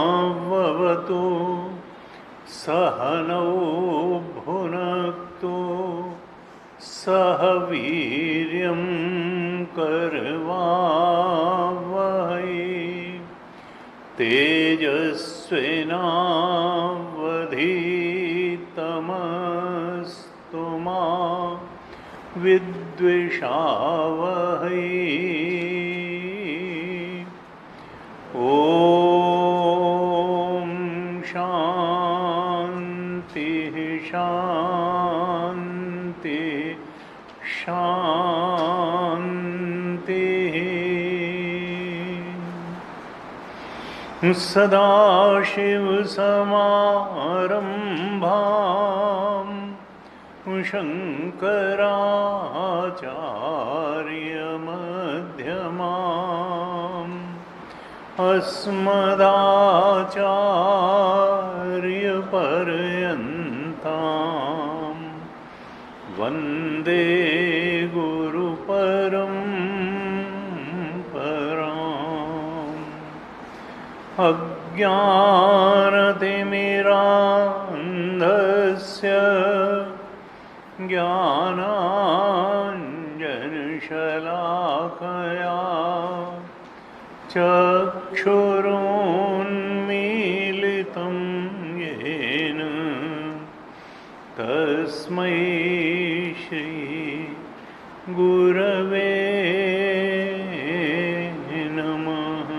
सहनाववतु सहनौ भुनक्तु सह वीर्यं करवावहै तेजस्विनावधीतमस्तु मा विद्विषावहै। ओम शांति शांति शांति। सदाशिवसमारम्भां शङ्कराचार्यमध्यमाम् अस्मदाचार्यपर्यन्तां वन्दे गुरुपरम्पराम्। अज्ञानतिमिरान्धस्य ज्ञानाञ्जनशलाकया चक्षुरुन्मीलितं येन तस्मै श्री गुरवे नमः।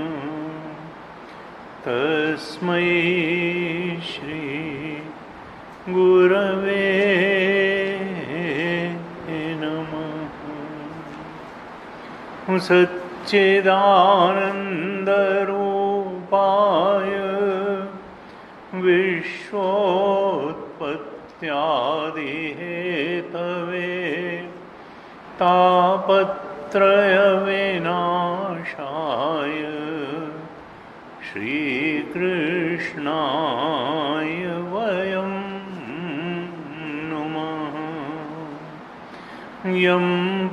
तस्मै श्री गुरवे नमः। सच्चिदानन्दरूपाय विश्वोत्पत्त्यादिहेतवे तापत्रयविनाशाय श्रीकृष्णाय वयं नुमः। यं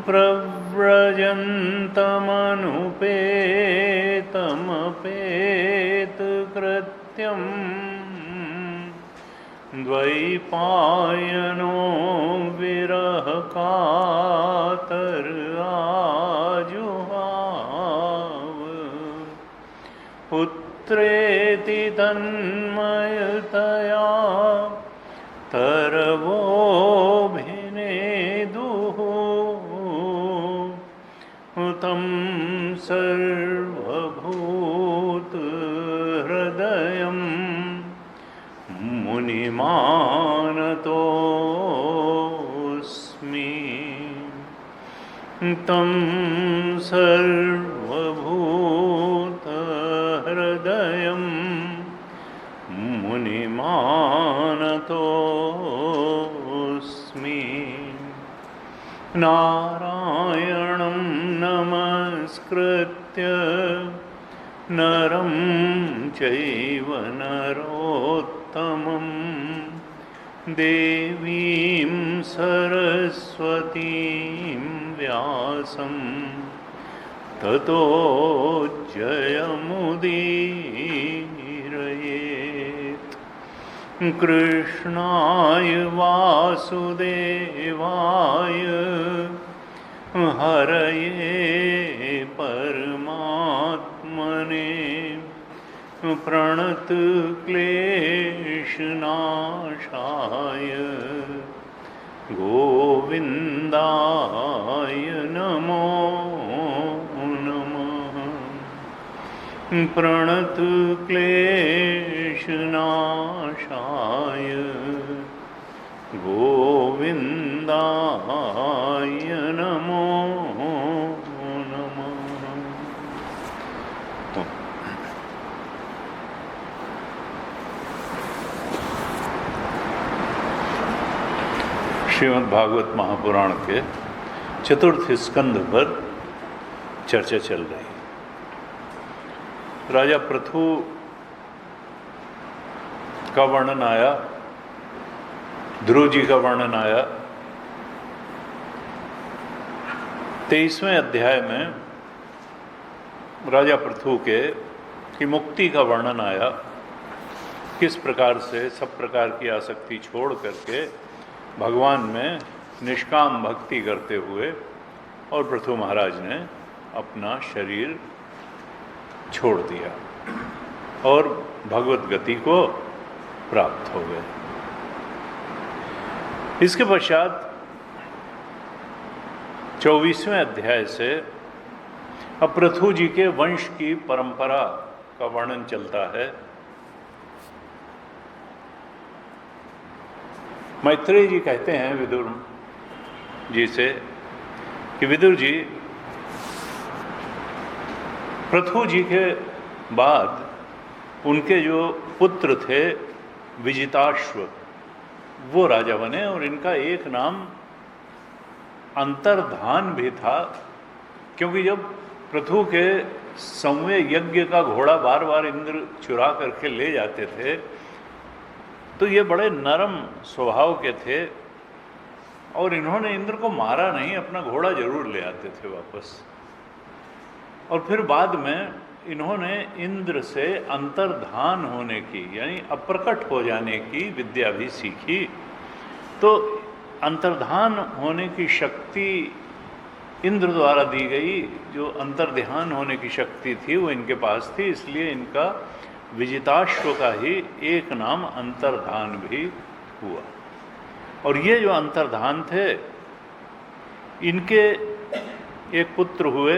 प्रव्रजन्तमनुपेतमपेतकृत्यं द्वैपायनो विरहकातराजुहाव पुत्रेति तन्मयतया तरवोऽभिनेदुः तं सर्वभूतहृदयं मुनिमानतोऽस्मि। तं सर्वभूतहृदयं मुनिमानतोऽस्मि। नारायणं नमस्कृत्य नरं चैव नरोत्तमं देवीं सरस्वतीं व्यासं ततो जयमुदीरयेत्। कृष्णाय वासुदेवाय हरये परमात्मने प्रणतक्लेशनाशाय गोविन्दाय नमो नमः। प्रणतक्लेशनाशाय गोविन्दाय नमो नमः। श्रीमद् भागवत महापुराण के चतुर्थ स्कंध पर चर्चा चल रही। राजा पृथु का वर्णन आया, ध्रुव जी का वर्णन आया। 23वें अध्याय में राजा पृथु की मुक्ति का वर्णन आया, किस प्रकार से सब प्रकार की आसक्ति छोड़ करके भगवान में निष्काम भक्ति करते हुए और पृथु महाराज ने अपना शरीर छोड़ दिया और भगवत गति को प्राप्त हो गए। इसके पश्चात 24वें अध्याय से अब पृथु जी के वंश की परंपरा का वर्णन चलता है। मैत्रेय जी कहते हैं विदुर जी से कि विदुर जी, पृथु जी के बाद उनके जो पुत्र थे विजिताश्व, वो राजा बने और इनका एक नाम अंतर्धान भी था, क्योंकि जब पृथु के संवय यज्ञ का घोड़ा बार बार इंद्र चुरा करके ले जाते थे तो ये बड़े नरम स्वभाव के थे और इन्होंने इंद्र को मारा नहीं, अपना घोड़ा जरूर ले आते थे वापस। और फिर बाद में इन्होंने इंद्र से अंतर्धान होने की यानी अप्रकट हो जाने की विद्या भी सीखी। तो अंतर्धान होने की शक्ति इंद्र द्वारा दी गई, जो अंतर्ध्यान होने की शक्ति थी वो इनके पास थी, इसलिए इनका विजिताश्व का ही एक नाम अंतर्धान भी हुआ। और ये जो अंतर्धान थे, इनके एक पुत्र हुए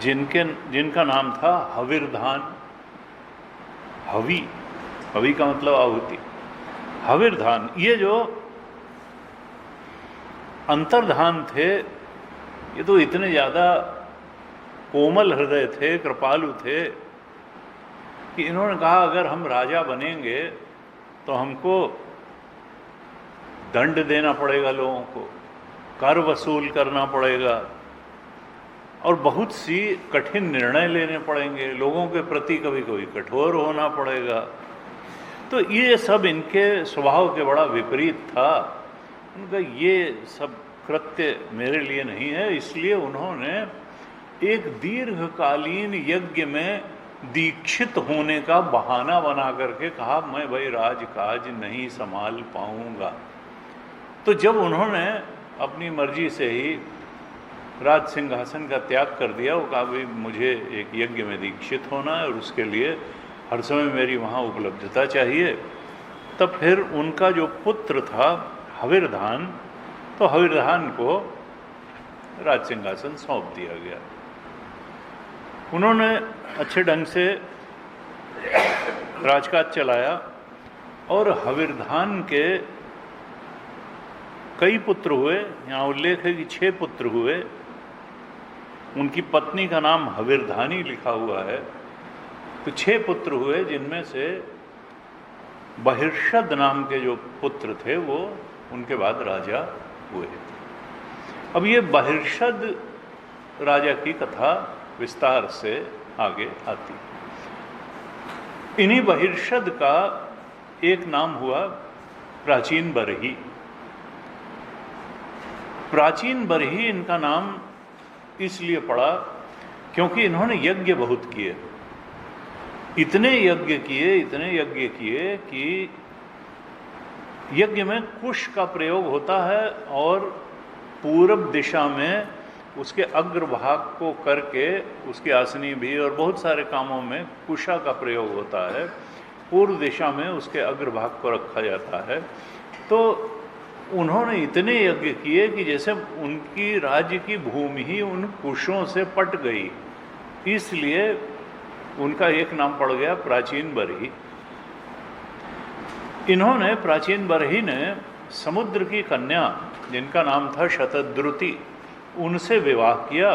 जिनका नाम था हविर्धान। हवि का मतलब आहुति। हविर्धान, ये जो अंतर्धान थे ये तो इतने ज़्यादा कोमल हृदय थे, कृपालु थे कि इन्होंने कहा अगर हम राजा बनेंगे तो हमको दंड देना पड़ेगा, लोगों को कर वसूल करना पड़ेगा और बहुत सी कठिन निर्णय लेने पड़ेंगे, लोगों के प्रति कभी कभी कठोर होना पड़ेगा। तो ये सब इनके स्वभाव के बड़ा विपरीत था। उनका ये सब कृत्य मेरे लिए नहीं है, इसलिए उन्होंने एक दीर्घकालीन यज्ञ में दीक्षित होने का बहाना बना करके कहा मैं भाई राजकाज नहीं संभाल पाऊंगा। तो जब उन्होंने अपनी मर्जी से ही राज सिंहासन का त्याग कर दिया, वो कहा भाई मुझे एक यज्ञ में दीक्षित होना है और उसके लिए हर समय मेरी वहाँ उपलब्धता चाहिए। तब फिर उनका जो पुत्र था हविर्धान, तो हविर्धान को राज सिंहासन सौंप दिया गया। उन्होंने अच्छे ढंग से राजकाज चलाया और हविर्धान के कई पुत्र हुए। यहाँ उल्लेख है कि 6 पुत्र हुए। उनकी पत्नी का नाम हविर्धानी लिखा हुआ है। तो 6 पुत्र हुए, जिनमें से बहिर्षद नाम के जो पुत्र थे वो उनके बाद राजा हुए। अब ये बहिर्षद राजा की कथा विस्तार से आगे आती। इन्हीं बहिर्षद का एक नाम हुआ प्राचीन बरही। प्राचीन बरही इनका नाम इसलिए पड़ा क्योंकि इन्होंने यज्ञ बहुत किए। इतने यज्ञ किए कि यज्ञ में कुश का प्रयोग होता है और पूरब दिशा में उसके अग्रभाग को करके उसकी आसनी भी और बहुत सारे कामों में कुशा का प्रयोग होता है। पूर्व दिशा में उसके अग्रभाग को रखा जाता है। तो उन्होंने इतने यज्ञ किए कि जैसे उनकी राज्य की भूमि ही उन कुशों से पट गई, इसलिए उनका एक नाम पड़ गया प्राचीन बरही। इन्होंने प्राचीन बरही ने समुद्र की कन्या जिनका नाम था शतद्रुति, उनसे विवाह किया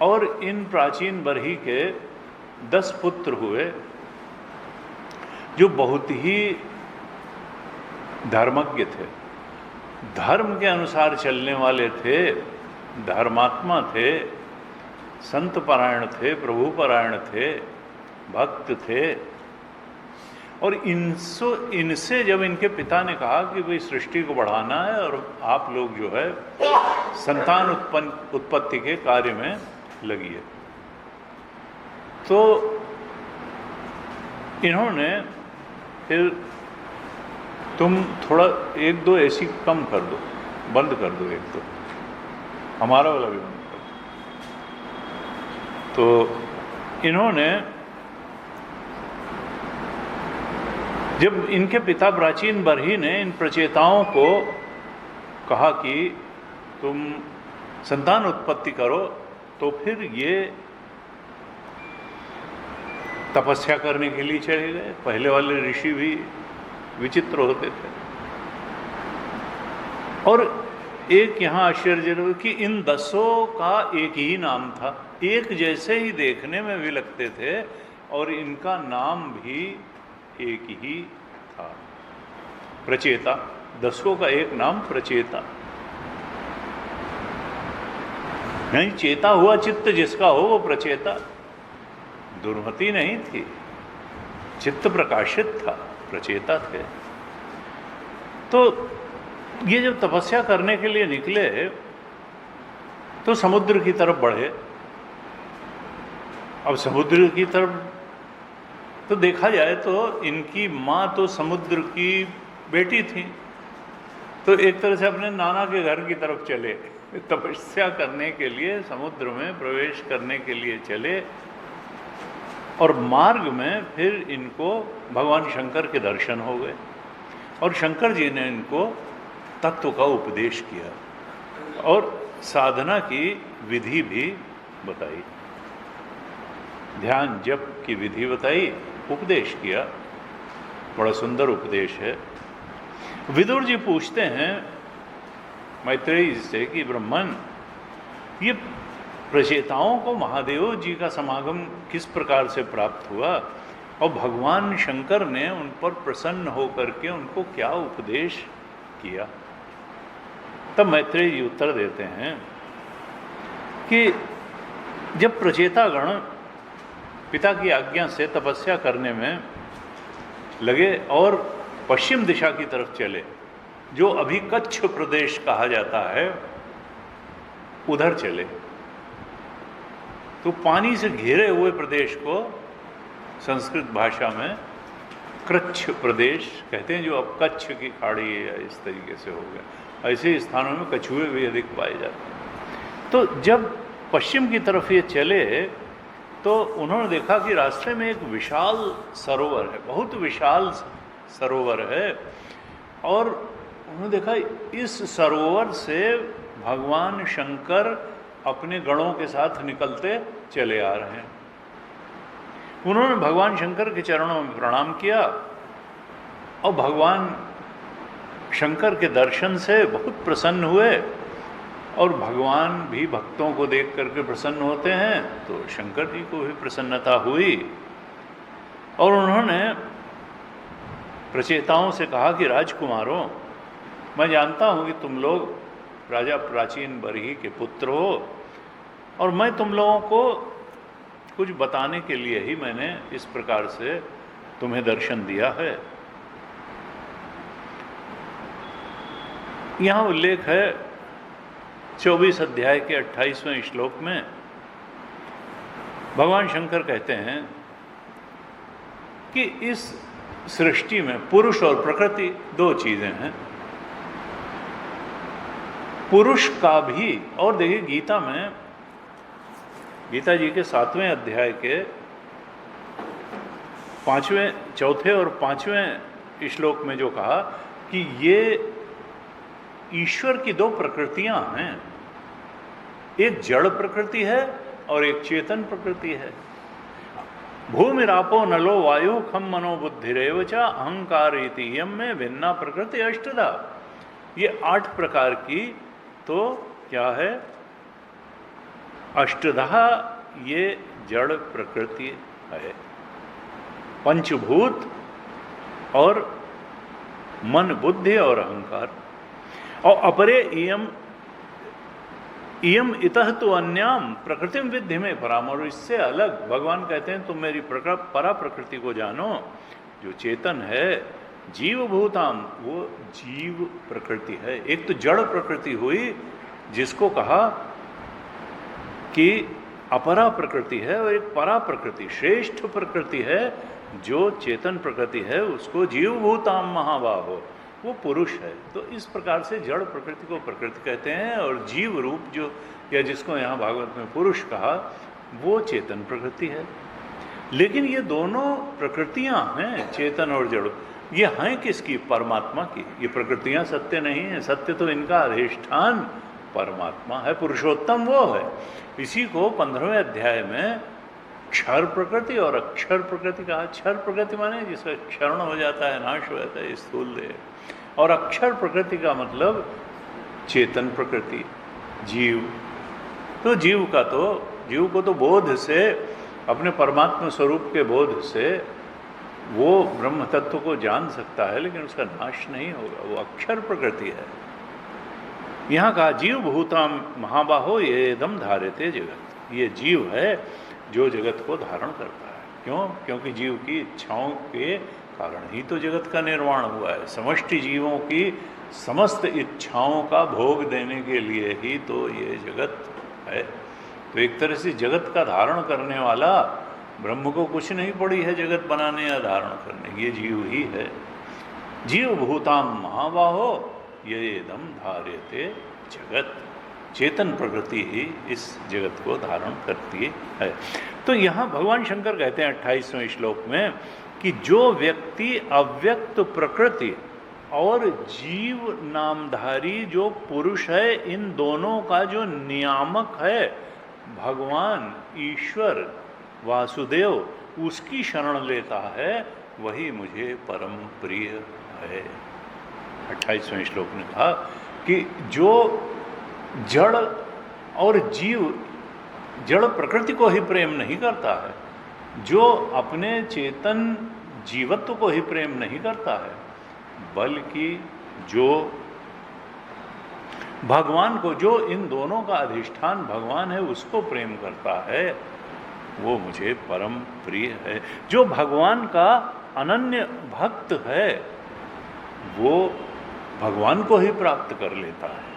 और इन प्राचीन बरही के 10 पुत्र हुए जो बहुत ही धर्मज्ञ थे, धर्म के अनुसार चलने वाले थे, धर्मात्मा थे, संत परायण थे, प्रभु परायण थे, भक्त थे। और इनसे जब इनके पिता ने कहा कि भाई सृष्टि को बढ़ाना है और आप लोग जो है संतान उत्पत्ति के कार्य में लगिए, तो इन्होंने फिर तुम थोड़ा 1-2 ऐसी कम कर दो, बंद कर दो, 1-2 हमारा वाला भी बंद कर दो। तो इन्होंने जब इनके पिता प्राचीन बरही ने इन प्रचेताओं को कहा कि तुम संतान उत्पत्ति करो, तो फिर ये तपस्या करने के लिए चले गए। पहले वाले ऋषि भी विचित्र होते थे। और एक यहाँ आश्चर्य कि इन 10 का एक ही नाम था, एक जैसे ही देखने में भी लगते थे और इनका नाम भी एक ही था, प्रचेता। 10 का एक नाम प्रचेता। नहीं, चेता हुआ चित्त जिसका हो वो प्रचेता। दुर्मति नहीं थी, चित्त प्रकाशित था, प्रचेता थे। तो ये जब तपस्या करने के लिए निकले तो समुद्र की तरफ बढ़े। अब समुद्र की तरफ तो देखा जाए तो इनकी माँ तो समुद्र की बेटी थी, तो एक तरह से अपने नाना के घर की तरफ चले, तपस्या करने के लिए समुद्र में प्रवेश करने के लिए चले। और मार्ग में फिर इनको भगवान शंकर के दर्शन हो गए और शंकर जी ने इनको तत्व का उपदेश किया और साधना की विधि भी बताई, ध्यान जप की विधि बताई, उपदेश किया। बड़ा सुंदर उपदेश है। विदुर जी पूछते हैं मैत्रेयी से कि ब्रह्मन, ये प्रचेताओं को महादेव जी का समागम किस प्रकार से प्राप्त हुआ और भगवान शंकर ने उन पर प्रसन्न होकर के उनको क्या उपदेश किया? तब मैत्रेयी जी उत्तर देते हैं कि जब प्रचेतागण पिता की आज्ञा से तपस्या करने में लगे और पश्चिम दिशा की तरफ चले, जो अभी कच्छ प्रदेश कहा जाता है, उधर चले, तो पानी से घिरे हुए प्रदेश को संस्कृत भाषा में कृच्छ प्रदेश कहते हैं, जो अब कच्छ की खाड़ी है, इस तरीके से हो गया। ऐसे स्थानों में कछुए भी अधिक पाए जाते हैं। तो जब पश्चिम की तरफ ये चले तो उन्होंने देखा कि रास्ते में एक विशाल सरोवर है, बहुत विशाल सरोवर है, और उन्होंने देखा इस सरोवर से भगवान शंकर अपने गणों के साथ निकलते चले आ रहे हैं। उन्होंने भगवान शंकर के चरणों में प्रणाम किया और भगवान शंकर के दर्शन से बहुत प्रसन्न हुए, और भगवान भी भक्तों को देख करके प्रसन्न होते हैं, तो शंकर जी को भी प्रसन्नता हुई। और उन्होंने प्रचेताओं से कहा कि राजकुमारों, मैं जानता हूँ कि तुम लोग राजा प्राचीन बरही के पुत्र हो, और मैं तुम लोगों को कुछ बताने के लिए ही मैंने इस प्रकार से तुम्हें दर्शन दिया है। यहाँ उल्लेख है 24 अध्याय के 28वें श्लोक में, भगवान शंकर कहते हैं कि इस सृष्टि में पुरुष और प्रकृति दो चीजें हैं। पुरुष का भी, और देखिए गीता में, गीता जी के 7वें अध्याय के 4 और 5वें श्लोक में जो कहा कि ये ईश्वर की दो प्रकृतियां हैं, एक जड़ प्रकृति है और एक चेतन प्रकृति है। भूमिरापो नलो वायु खम मनो बुद्धिरेव च अहंकार इति यम में भिन्ना प्रकृति अष्टधा। ये 8 प्रकार की तो क्या है, अष्टधा ये जड़ प्रकृति है, पंचभूत और मन बुद्धि और अहंकार। और अपरे इयम इतः तो अन्याम प्रकृति विद्धि में परामर, इससे अलग भगवान कहते हैं तुम मेरी परा प्रकृति को जानो, जो चेतन है जीव भूताम, वो जीव प्रकृति है। एक तो जड़ प्रकृति हुई जिसको कहा कि अपरा प्रकृति है, और एक परा प्रकृति श्रेष्ठ प्रकृति है जो चेतन प्रकृति है, उसको जीव भूताम महाबाहो, वो पुरुष है। तो इस प्रकार से जड़ प्रकृति को प्रकृति कहते हैं, और जीव रूप जो या जिसको यहाँ भागवत में पुरुष कहा, वो चेतन प्रकृति है। लेकिन ये दोनों प्रकृतियां हैं, चेतन और जड़, ये हैं किसकी? परमात्मा की। ये प्रकृतियां सत्य नहीं है, सत्य तो इनका अधिष्ठान परमात्मा है, पुरुषोत्तम वो है। इसी को 15वें अध्याय में क्षर प्रकृति और अक्षर प्रकृति कहा। क्षर प्रकृति माने जिसका क्षरण हो जाता है, नाश हो जाता है, स्थूल देह, और अक्षर प्रकृति का मतलब चेतन प्रकृति, जीव। तो जीव को तो बोध से, अपने परमात्मा स्वरूप के बोध से वो ब्रह्म तत्व को जान सकता है, लेकिन उसका नाश नहीं होगा, वो अक्षर प्रकृति है। यहाँ कहा जीव भूताम महाबाहो ये दम धारते जगत, ये जीव है जो जगत को धारण करता है। क्यों? क्योंकि जीव की इच्छाओं के कारण ही तो जगत का निर्माण हुआ है। समष्टि जीवों की समस्त इच्छाओं का भोग देने के लिए ही तो ये जगत है। तो एक तरह से जगत का धारण करने वाला ब्रह्म को कुछ नहीं पड़ी है जगत बनाने या धारण करने, ये जीव ही है। जीव भूताम महाबाहो ये दम धार्यते जगत, चेतन प्रकृति ही इस जगत को धारण करती है। तो यहाँ भगवान शंकर कहते हैं 28वें श्लोक में कि जो व्यक्ति अव्यक्त प्रकृति और जीव नामधारी जो पुरुष है, इन दोनों का जो नियामक है भगवान ईश्वर वासुदेव, उसकी शरण लेता है, वही मुझे परम प्रिय है। 28वें श्लोक ने कहा कि जो जड़ और जीव, जड़ प्रकृति को ही प्रेम नहीं करता है, जो अपने चेतन जीवत्व को ही प्रेम नहीं करता है, बल्कि जो भगवान को, जो इन दोनों का अधिष्ठान भगवान है, उसको प्रेम करता है, वो मुझे परम प्रिय है। जो भगवान का अनन्य भक्त है, वो भगवान को ही प्राप्त कर लेता है,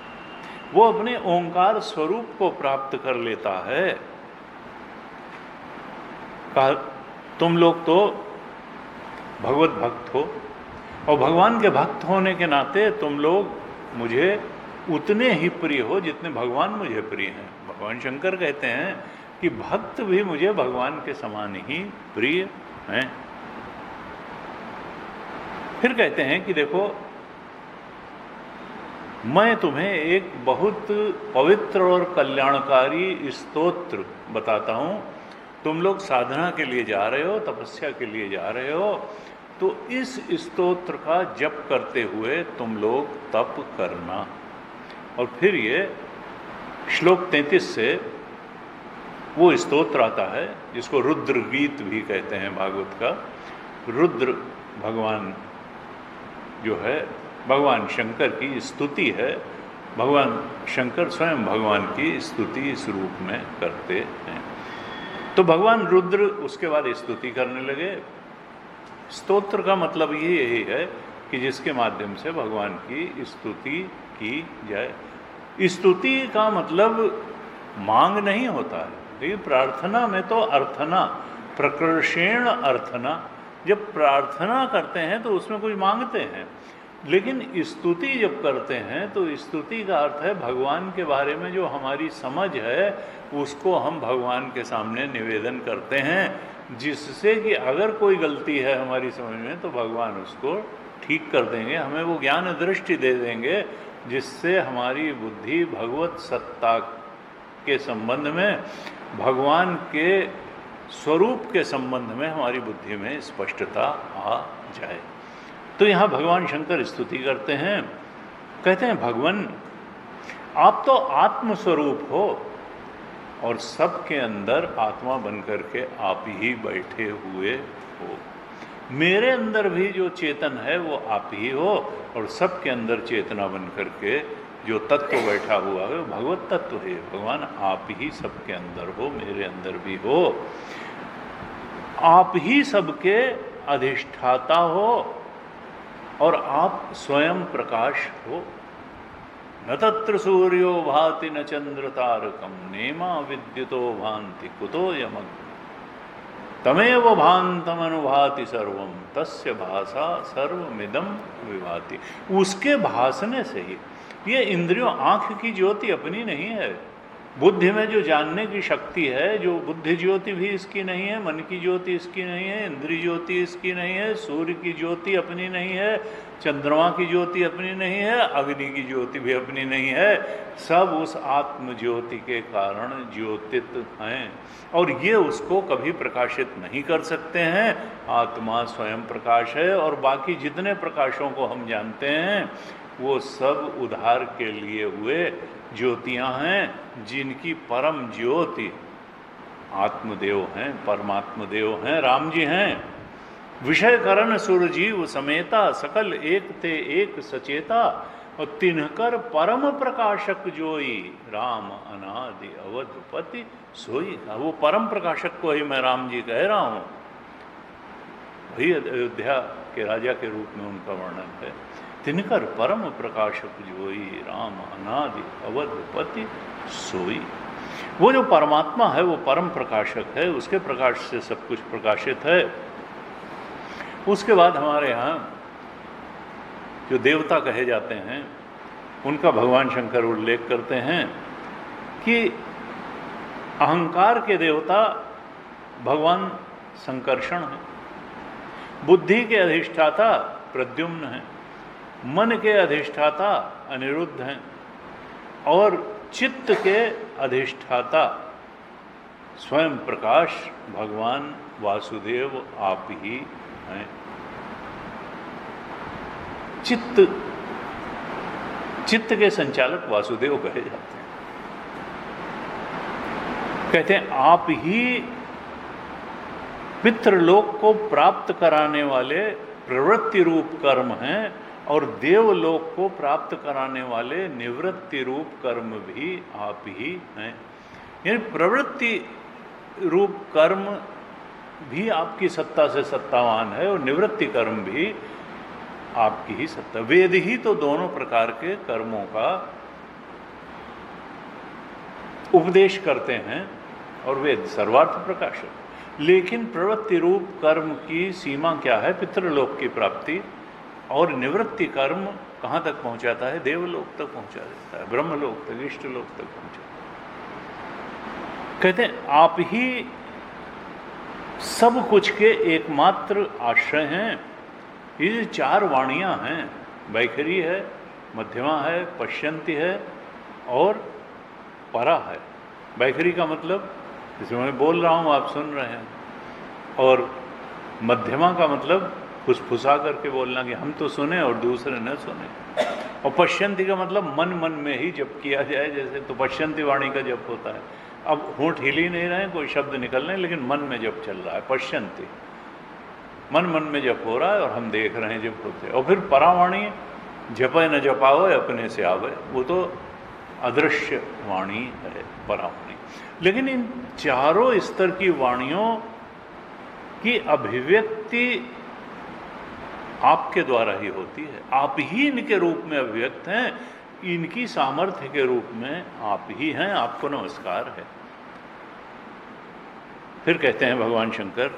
वो अपने ओंकार स्वरूप को प्राप्त कर लेता है। तुम लोग तो भगवत भक्त हो, और भगवान के भक्त होने के नाते तुम लोग मुझे उतने ही प्रिय हो जितने भगवान मुझे प्रिय हैं। भगवान शंकर कहते हैं कि भक्त भी मुझे भगवान के समान ही प्रिय हैं। फिर कहते हैं कि देखो, मैं तुम्हें एक बहुत पवित्र और कल्याणकारी स्तोत्र बताता हूँ। तुम लोग साधना के लिए जा रहे हो, तपस्या के लिए जा रहे हो, तो इस स्तोत्र का जप करते हुए तुम लोग तप करना। और फिर ये श्लोक 33 से वो स्तोत्र आता है जिसको रुद्र गीत भी कहते हैं भागवत का। रुद्र भगवान जो है, भगवान शंकर की स्तुति है। भगवान शंकर स्वयं भगवान की स्तुति इस रूप में करते हैं। तो भगवान रुद्र उसके बाद स्तुति करने लगे। स्तोत्र का मतलब यही है कि जिसके माध्यम से भगवान की स्तुति की जाए। स्तुति का मतलब मांग नहीं होता है, लेकिन प्रार्थना में तो अर्थना, प्रकर्षेण अर्थना, जब प्रार्थना करते हैं तो उसमें कुछ मांगते हैं, लेकिन स्तुति जब करते हैं तो स्तुति का अर्थ है भगवान के बारे में जो हमारी समझ है उसको हम भगवान के सामने निवेदन करते हैं, जिससे कि अगर कोई गलती है हमारी समझ में तो भगवान उसको ठीक कर देंगे, हमें वो ज्ञान दृष्टि दे देंगे जिससे हमारी बुद्धि भगवत सत्ता के संबंध में, भगवान के स्वरूप के संबंध में हमारी बुद्धि में स्पष्टता आ जाए। तो यहाँ भगवान शंकर स्तुति करते हैं, कहते हैं भगवान आप तो आत्मस्वरूप हो और सबके अंदर आत्मा बनकर के आप ही बैठे हुए हो। मेरे अंदर भी जो चेतन है वो आप ही हो और सबके अंदर चेतना बनकर के जो तत्व बैठा हुआ है वो भगवत तत्व है। भगवान आप ही सबके अंदर हो, मेरे अंदर भी हो, आप ही सबके अधिष्ठाता हो और आप स्वयं प्रकाश हो। न तत्र सूर्यो भाति न चंद्र तारकम नेमा विद्युतो भांति कुतो यमग्नि तमेव भांतम अनुभाति सर्वम तस्य भाषा सर्वमिदम विभाति। उसके भासने से ही, ये इंद्रियों, आँख की ज्योति अपनी नहीं है, बुद्धि में जो जानने की शक्ति है, जो बुद्धि ज्योति भी इसकी नहीं है, मन की ज्योति इसकी नहीं है, इंद्रिय ज्योति इसकी नहीं है, सूर्य की ज्योति अपनी नहीं है, चंद्रमा की ज्योति अपनी नहीं है, अग्नि की ज्योति भी अपनी नहीं है, सब उस आत्म ज्योति के कारण ज्योतित हैं और ये उसको कभी प्रकाशित नहीं कर सकते हैं। आत्मा स्वयं प्रकाश है और बाकी जितने प्रकाशों को हम जानते हैं वो सब उद्धार के लिए हुए ज्योतियां हैं, जिनकी परम ज्योति आत्मदेव हैं, परमात्म देव हैं, राम जी हैं। विषय करण सुरजीव समेता सकल एक ते एक सचेता और तिन्हकर परम प्रकाशक जोई राम अनादि अवधपति सोई। वो परम प्रकाशक को ही मैं राम जी कह रहा हूँ, वही अयोध्या के राजा के रूप में उनका वर्णन है। तिनकर परम प्रकाशक जोई राम अनादि अवधपति सोई। वो जो परमात्मा है वो परम प्रकाशक है, उसके प्रकाश से सब कुछ प्रकाशित है। उसके बाद हमारे यहाँ जो देवता कहे जाते हैं उनका भगवान शंकर उल्लेख करते हैं कि अहंकार के देवता भगवान संकर्षण हैं, बुद्धि के अधिष्ठाता प्रद्युम्न हैं, मन के अधिष्ठाता अनिरुद्ध हैं और चित्त के अधिष्ठाता स्वयं प्रकाश भगवान वासुदेव आप ही हैं। चित्त के संचालक वासुदेव कहे जाते हैं। कहते हैं आप ही पितृलोक को प्राप्त कराने वाले प्रवृत्ति रूप कर्म हैं और देवलोक को प्राप्त कराने वाले निवृत्ति रूप कर्म भी आप ही हैं। यानी प्रवृत्ति रूप कर्म भी आपकी सत्ता से सत्तावान है और निवृत्ति कर्म भी आपकी ही सत्ता। वेद ही तो दोनों प्रकार के कर्मों का उपदेश करते हैं और वेद सर्वार्थ प्रकाशक। लेकिन प्रवृत्ति रूप कर्म की सीमा क्या है? पितृलोक की प्राप्ति। और निवृत्ति कर्म कहाँ तक पहुँचाता है? देवलोक तक पहुँचा देता है, ब्रह्मलोक तक, इष्टलोक तक पहुँचाता है। कहते हैं आप ही सब कुछ के एकमात्र आश्रय हैं। ये चार वाणियाँ हैं, वैखरी है, मध्यमा है, पश्यंती है और परा है। वैखरी का मतलब जिसमें मैं बोल रहा हूँ आप सुन रहे हैं, और मध्यमा का मतलब फुसफुसा करके बोलना कि हम तो सुने और दूसरे न सुने, और पश्यंती का मतलब मन मन में ही जप किया जाए, जैसे तो पश्यंती वाणी का जप होता है। अब होंठ हिल ही नहीं रहे, कोई शब्द निकल रहे, लेकिन मन में जप चल रहा है, पश्यंती, मन मन में जप हो रहा है और हम देख रहे हैं जप होते। और फिर परावाणी, जपे न जपाओ अपने से आवे, वो तो अदृश्य वाणी है परावाणी। लेकिन इन चारों स्तर की वाणियों की अभिव्यक्ति आपके द्वारा ही होती है। आप ही इनके रूप में अभिव्यक्त हैं, इनकी सामर्थ्य के रूप में आप ही हैं। आपको नमस्कार है। फिर कहते हैं भगवान शंकर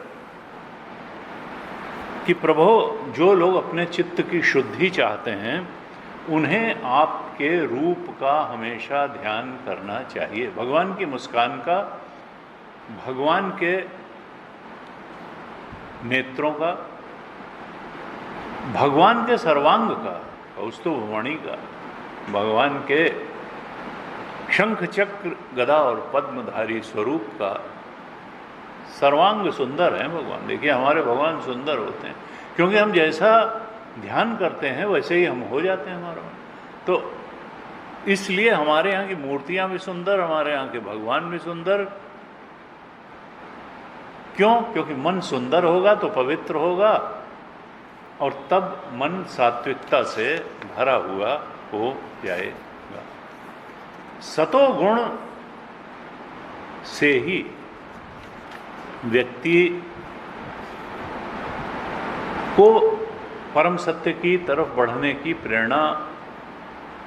कि प्रभु, जो लोग अपने चित्त की शुद्धि चाहते हैं उन्हें आपके रूप का हमेशा ध्यान करना चाहिए। भगवान की मुस्कान का, भगवान के नेत्रों का, भगवान के सर्वांग का, कौस्तुभ मणि का, भगवान के शंख चक्र गदा और पद्मधारी स्वरूप का सर्वांग सुंदर है भगवान। देखिए हमारे भगवान सुंदर होते हैं, क्योंकि हम जैसा ध्यान करते हैं वैसे ही हम हो जाते हैं हमारा। तो इसलिए हमारे यहाँ की मूर्तियां भी सुंदर, हमारे यहाँ के भगवान भी सुंदर। क्यों? क्योंकि मन सुंदर होगा तो पवित्र होगा, और तब मन सात्विकता से भरा हुआ हो जाएगा। सतो गुण से ही व्यक्ति को परम सत्य की तरफ बढ़ने की प्रेरणा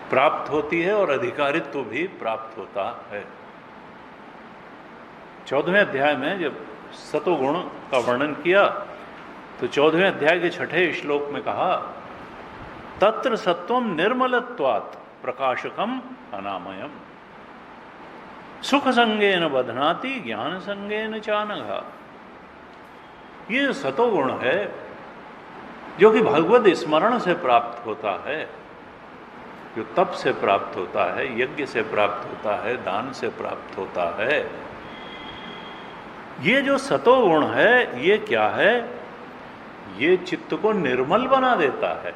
प्राप्त होती है और अधिकारित्व भी प्राप्त होता है। 14वें अध्याय में जब सतोगुण का वर्णन किया तो 14वें अध्याय के 6ठे श्लोक में कहा, तत्र सत्वम निर्मलत्वात् प्रकाशकम अनामयम सुख संगेन बध्नाति ज्ञान संगेन चानघा। ये सतोगुण है जो कि भगवद स्मरण से प्राप्त होता है, जो तप से प्राप्त होता है, यज्ञ से प्राप्त होता है, दान से प्राप्त होता है। ये जो सतोगुण है ये क्या है? ये चित्त को निर्मल बना देता है।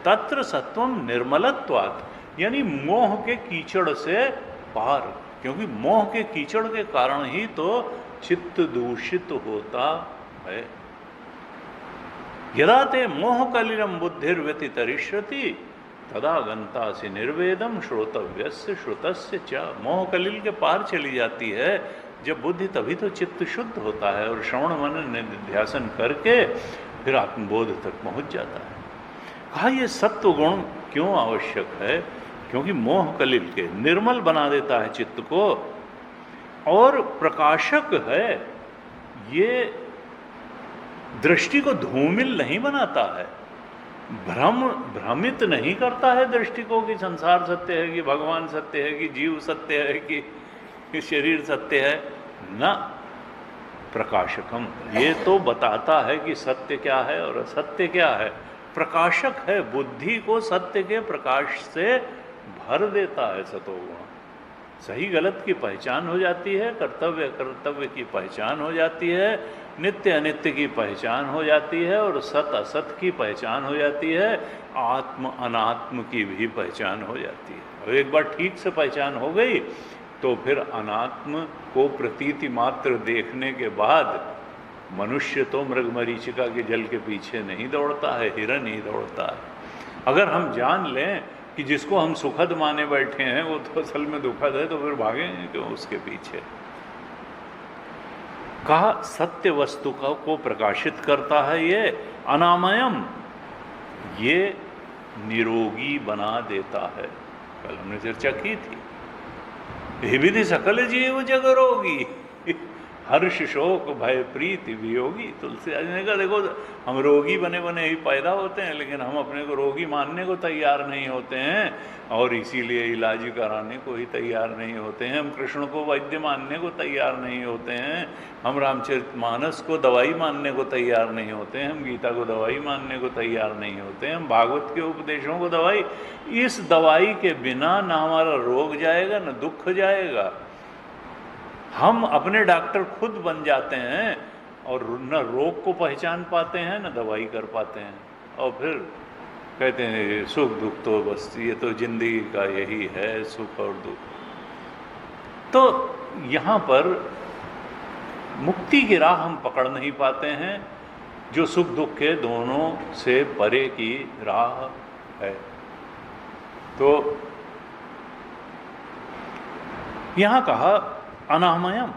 तत्र सत्वम निर्मलत्वात्, यानी मोह के कीचड़ से पार, क्योंकि मोह के कीचड़ के कारण ही तो चित्त दूषित होता है। यदा ते मोह कलिरम बुद्धिर्व्यतितरिष्यति तदा गंतासि निर्वेदम श्रोतव्यस्य श्रुतस्य च। मोह कलिल के पार चली जाती है जब बुद्धि, तभी तो चित्त शुद्ध होता है और श्रवण मनन निध्यासन करके फिर आत्मबोध तक पहुंच जाता है। कहा यह सत्व गुण क्यों आवश्यक है? क्योंकि मोह कलिल के निर्मल बना देता है चित्त को, और प्रकाशक है। ये दृष्टि को धूमिल नहीं बनाता है, भ्रमित नहीं करता है दृष्टि को कि संसार सत्य है, कि भगवान सत्य है, कि जीव सत्य है, कि शरीर सत्य है। न प्रकाशकम, ये तो बताता है कि सत्य क्या है और असत्य क्या है। प्रकाशक है, बुद्धि को सत्य के प्रकाश से भर देता है सतोगुण। सही गलत की पहचान हो जाती है, कर्तव्य कर्तव्य की पहचान हो जाती है, नित्य अनित्य की पहचान हो जाती है, और सत असत की पहचान हो जाती है, आत्म अनात्म की भी पहचान हो जाती है। और एक बार ठीक से पहचान हो गई तो फिर अनात्म को प्रतीति मात्र देखने के बाद मनुष्य तो मृगमरीचिका के जल के पीछे नहीं दौड़ता है, हिरन ही दौड़ता है। अगर हम जान लें कि जिसको हम सुखद माने बैठे हैं वो तो असल में दुखद है, तो फिर भागेंगे क्यों उसके पीछे। कहा सत्य वस्तु को प्रकाशित करता है ये अनामयम, ये निरोगी बना देता है। कल हमने चर्चा की थी, विधि सकल जीव जग रोगी हर्ष शोक भय प्रीति वियोगी। तुलसीदास ने कहा देखो हम रोगी बने बने ही पैदा होते हैं, लेकिन हम अपने को रोगी मानने को तैयार नहीं होते हैं, और इसीलिए इलाज कराने को ही तैयार नहीं होते हैं। हम कृष्ण को वैद्य मानने को तैयार नहीं होते हैं, हम रामचरितमानस को दवाई मानने को तैयार नहीं होते हैं, हम गीता को दवाई मानने को तैयार नहीं होते हैं, हम भागवत के उपदेशों को दवाई। इस दवाई के बिना ना हमारा रोग जाएगा न दुख जाएगा। हम अपने डॉक्टर खुद बन जाते हैं और न रोग को पहचान पाते हैं न दवाई कर पाते हैं, और फिर कहते हैं सुख दुख तो बस ये तो जिंदगी का यही है, सुख और दुख। तो यहाँ पर मुक्ति की राह हम पकड़ नहीं पाते हैं, जो सुख दुख के दोनों से परे की राह है। तो यहाँ कहा अनामयम,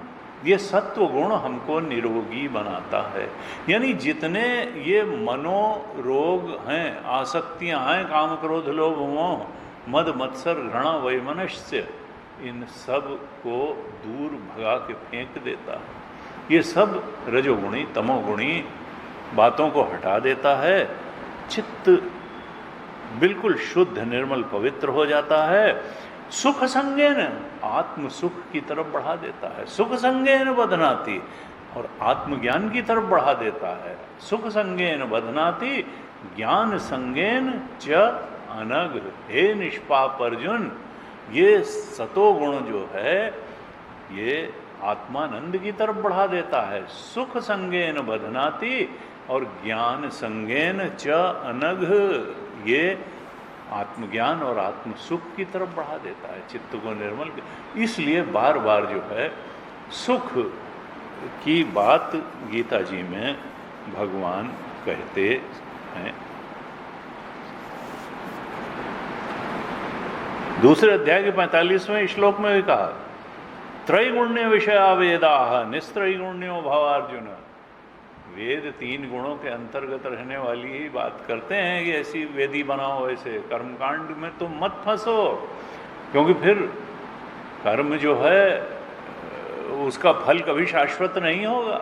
ये सत्व गुण हमको निरोगी बनाता है। यानी जितने ये मनोरोग हैं, आसक्तियां हैं, काम क्रोध लोभ मोह मद मत्सर घृणा वैमनस्य, इन सब को दूर भगा के फेंक देता है। ये सब रजोगुणी तमोगुणी बातों को हटा देता है। चित्त बिल्कुल शुद्ध निर्मल पवित्र हो जाता है। सुख संगेन, आत्म सुख की तरफ बढ़ा देता है। सुख संगेन बधनाति, और आत्मज्ञान की तरफ बढ़ा देता है। सुख संगेन बधनाति ज्ञान संगेन च अनघ। हे निष्पाप अर्जुन, ये सतोगुण जो है ये आत्मानंद की तरफ बढ़ा देता है। सुख संगेन बधनाति और ज्ञान संगेन च अनघ, ये आत्मज्ञान और आत्म सुख की तरफ बढ़ा देता है, चित्त को निर्मल। इसलिए बार बार जो है सुख की बात गीता जी में भगवान कहते हैं। दूसरे अध्याय के 45वें श्लोक में भी कहा, त्रैगुण्य विषया वेदाः निस्त्रैगुण्यो भवार्जुन। वेद 3 गुणों के अंतर्गत रहने वाली ही बात करते हैं कि ऐसी वेदी बनाओ, ऐसे कर्मकांड में तुम मत फंसो, क्योंकि फिर कर्म जो है उसका फल कभी शाश्वत नहीं होगा।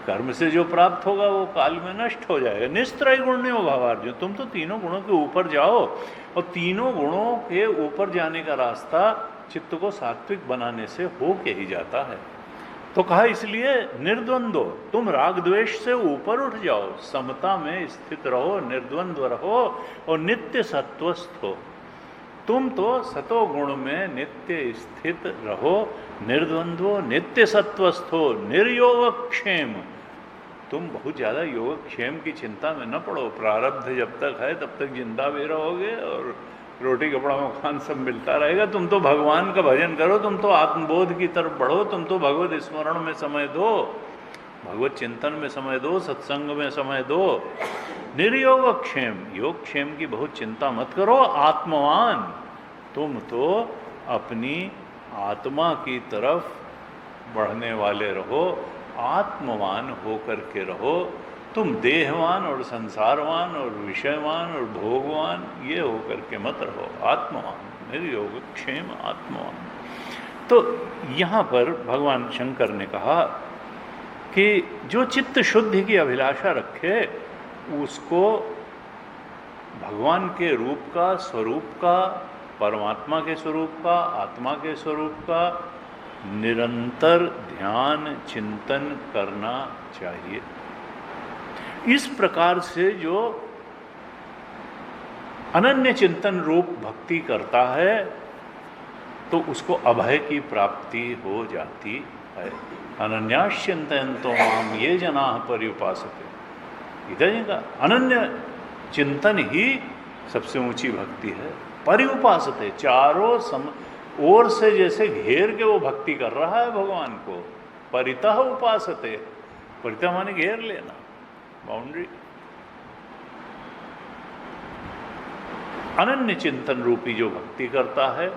कर्म से जो प्राप्त होगा वो काल में नष्ट हो जाएगा। निस्त्रैगुण्यो भवार्जुन, तुम तो तीनों गुणों के ऊपर जाओ, और तीनों गुणों के ऊपर जाने का रास्ता चित्त को सात्विक बनाने से हो के ही जाता है। तो कहा इसलिए निर्द्वंद्व, तुम राग द्वेष से ऊपर उठ जाओ, समता में स्थित रहो, निर्द्वंद्व रहो और नित्य सत्वस्थ हो। तुम तो सतो गुण में नित्य स्थित रहो, निर्द्वंद्व नित्य सत्वस्थ हो, निर्योग क्षेम। तुम बहुत ज़्यादा योगक्षेम की चिंता में न पड़ो। प्रारब्ध जब तक है तब तक जिंदा भी रहोगे और रोटी कपड़ा मकान सब मिलता रहेगा। तुम तो भगवान का भजन करो, तुम तो आत्मबोध की तरफ बढ़ो, तुम तो भगवत स्मरण में समय दो, भगवत चिंतन में समय दो, सत्संग में समय दो। निर्योग क्षेम, योग क्षेम की बहुत चिंता मत करो। आत्मवान, तुम तो अपनी आत्मा की तरफ बढ़ने वाले रहो, आत्मवान होकर के रहो। तुम देहवान और संसारवान और विषयवान और भोगवान ये होकर के मत रहो, आत्मवान। निर्योग क्षेम आत्मवान। तो यहाँ पर भगवान शंकर ने कहा कि जो चित्त शुद्धि की अभिलाषा रखे उसको भगवान के रूप का, स्वरूप का, परमात्मा के स्वरूप का, आत्मा के स्वरूप का निरंतर ध्यान चिंतन करना चाहिए। इस प्रकार से जो अनन्य चिंतन रूप भक्ति करता है तो उसको अभय की प्राप्ति हो जाती है। अनन्याश्चिन्तयन्तो माम ये जनाः पर्युपासते। इधर का अनन्य चिंतन ही सबसे ऊंची भक्ति है। पर्युपासते, चारों ओर से जैसे घेर के वो भक्ति कर रहा है भगवान को। परितः उपासते, परितः माने घेर लेना, बाउंड्री। अनन्य चिंतन रूपी जो भक्ति करता है,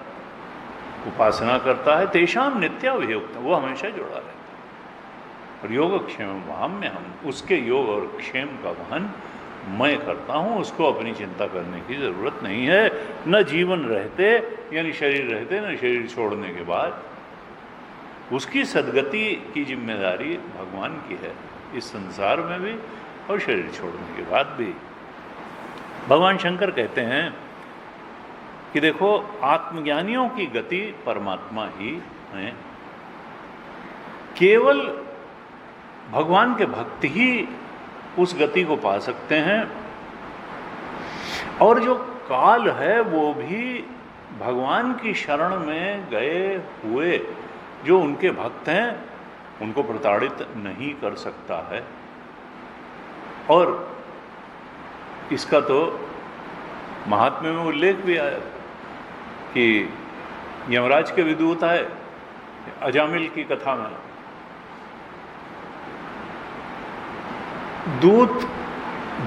उपासना करता है, तेषाम नित्याभियुक्त, वो हमेशा जुड़ा रहता है। और योग क्षेम वहाम्य, हम उसके योग और क्षेम का वहन मैं करता हूँ, उसको अपनी चिंता करने की ज़रूरत नहीं है। न जीवन रहते यानी शरीर रहते, न शरीर छोड़ने के बाद। उसकी सद्गति की जिम्मेदारी भगवान की है, इस संसार में भी और शरीर छोड़ने के बाद भी। भगवान शंकर कहते हैं कि देखो, आत्मज्ञानियों की गति परमात्मा ही है। केवल भगवान के भक्त ही उस गति को पा सकते हैं, और जो काल है वो भी भगवान की शरण में गए हुए जो उनके भक्त हैं उनको प्रताड़ित नहीं कर सकता है। और इसका तो महात्म्य में उल्लेख भी आया कि यमराज के विदूत आए अजामिल की कथा में, दूत,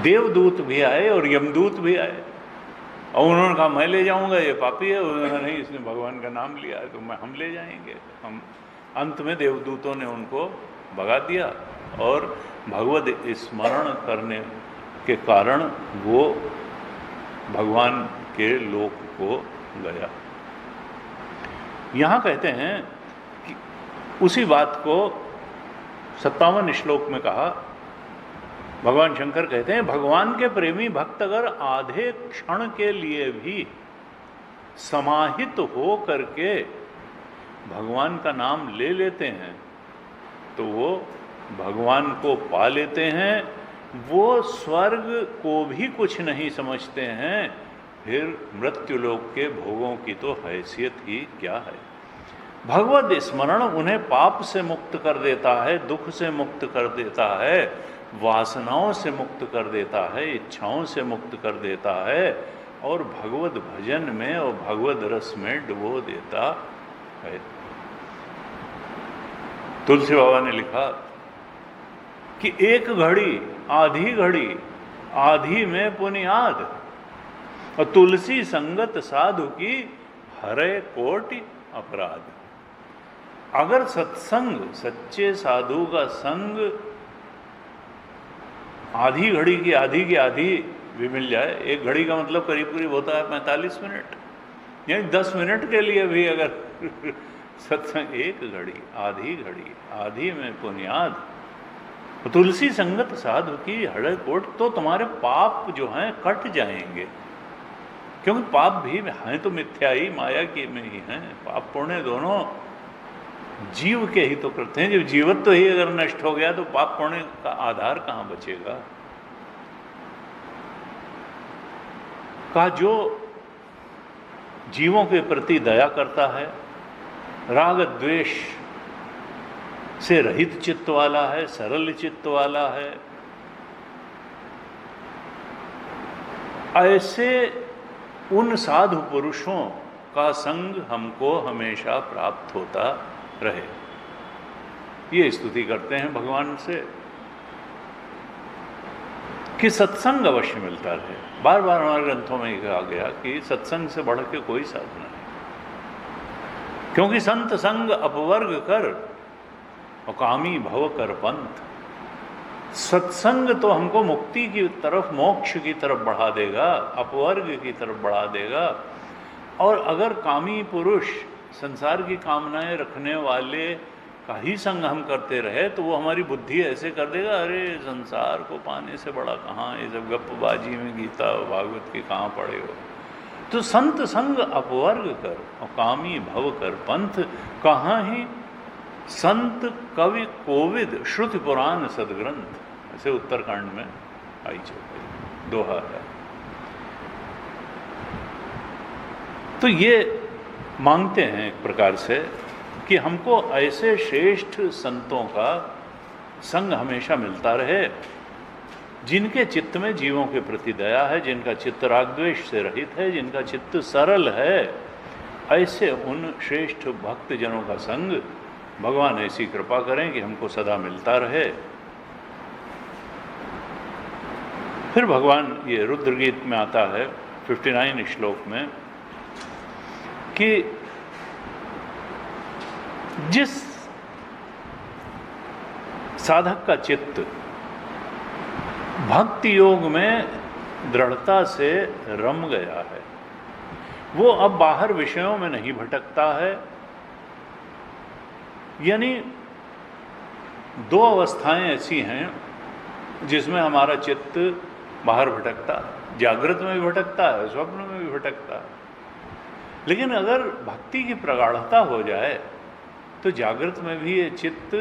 देवदूत भी आए और यमदूत भी आए, और उन्होंने कहा मैं ले जाऊंगा, ये पापी है। उन्होंने नहीं, इसने भगवान का नाम लिया है तो हम ले जाएंगे। हम अंत में देवदूतों ने उनको भगा दिया और भगवत स्मरण करने के कारण वो भगवान के लोक को गया। यहाँ कहते हैं कि उसी बात को 57 श्लोक में कहा। भगवान शंकर कहते हैं, भगवान के प्रेमी भक्त अगर आधे क्षण के लिए भी समाहित हो करके भगवान का नाम ले लेते हैं तो वो भगवान को पा लेते हैं। वो स्वर्ग को भी कुछ नहीं समझते हैं, फिर मृत्युलोक के भोगों की तो हैसियत ही क्या है। भगवद स्मरण उन्हें पाप से मुक्त कर देता है, दुख से मुक्त कर देता है, वासनाओं से मुक्त कर देता है, इच्छाओं से मुक्त कर देता है और भगवद भजन में और भगवद रस में डुबो देता है। तुलसी बाबा ने लिखा कि एक घड़ी आधी में पुनियाद और तुलसी संगत साधु की हरे कोटि अपराध। अगर सत्संग, सच्चे साधु का संग आधी घड़ी की आधी भी मिल जाए, एक घड़ी का मतलब करीब करीब होता है 45 मिनट, यानी 10 मिनट के लिए भी अगर सत्संग, एक घड़ी आधी में पुनियाद, तुलसी संगत साधु की हरे कोट, तो तुम्हारे पाप जो हैं कट जाएंगे। क्योंकि पाप भी हैं तो मिथ्या ही, माया के में ही हैं। पाप पुण्य दोनों जीव के ही तो करते हैं। जब जीवत्व ही अगर नष्ट हो गया तो पाप पुण्य का आधार कहाँ बचेगा। का जो जीवों के प्रति दया करता है, राग द्वेष से रहित चित्त वाला है, सरल चित्त वाला है, ऐसे उन साधु पुरुषों का संग हमको हमेशा प्राप्त होता रहे। ये स्तुति करते हैं भगवान से कि सत्संग अवश्य मिलता रहे। बार बार हमारे ग्रंथों में कहा गया कि सत्संग से बढ़ के कोई साधन नहीं, क्योंकि संत संग अपवर्ग कर और कामी भव कर पंथ। सत्संग तो हमको मुक्ति की तरफ, मोक्ष की तरफ बढ़ा देगा, अपवर्ग की तरफ बढ़ा देगा। और अगर कामी पुरुष, संसार की कामनाएं रखने वाले का ही संग हम करते रहे तो वो हमारी बुद्धि ऐसे कर देगा, अरे संसार को पाने से बड़ा कहाँ, ये सब गप्पबाजी में गीता भागवत की कहाँ पढ़े हो। तो संत संग अपवर्ग कर और कामी भव कर पंथ, कहाँ ही संत कवि कोविद श्रुति पुराण सदग्रंथ, ऐसे उत्तरकांड में आई चौपाई दोहा है। तो ये मांगते हैं एक प्रकार से कि हमको ऐसे श्रेष्ठ संतों का संग हमेशा मिलता रहे, जिनके चित्त में जीवों के प्रति दया है, जिनका चित्त राग द्वेष से रहित है, जिनका चित्त सरल है। ऐसे उन श्रेष्ठ भक्त जनों का संग भगवान ऐसी कृपा करें कि हमको सदा मिलता रहे। फिर भगवान ये रुद्र गीत में आता है 59 श्लोक में कि जिस साधक का चित्त भक्ति योग में दृढ़ता से रम गया है, वो अब बाहर विषयों में नहीं भटकता है। यानी दो अवस्थाएं ऐसी हैं जिसमें हमारा चित्त बाहर भटकता है, जागृत में भी भटकता है, स्वप्न में भी भटकता है। लेकिन अगर भक्ति की प्रगाढ़ता हो जाए तो जागृत में भी ये चित्त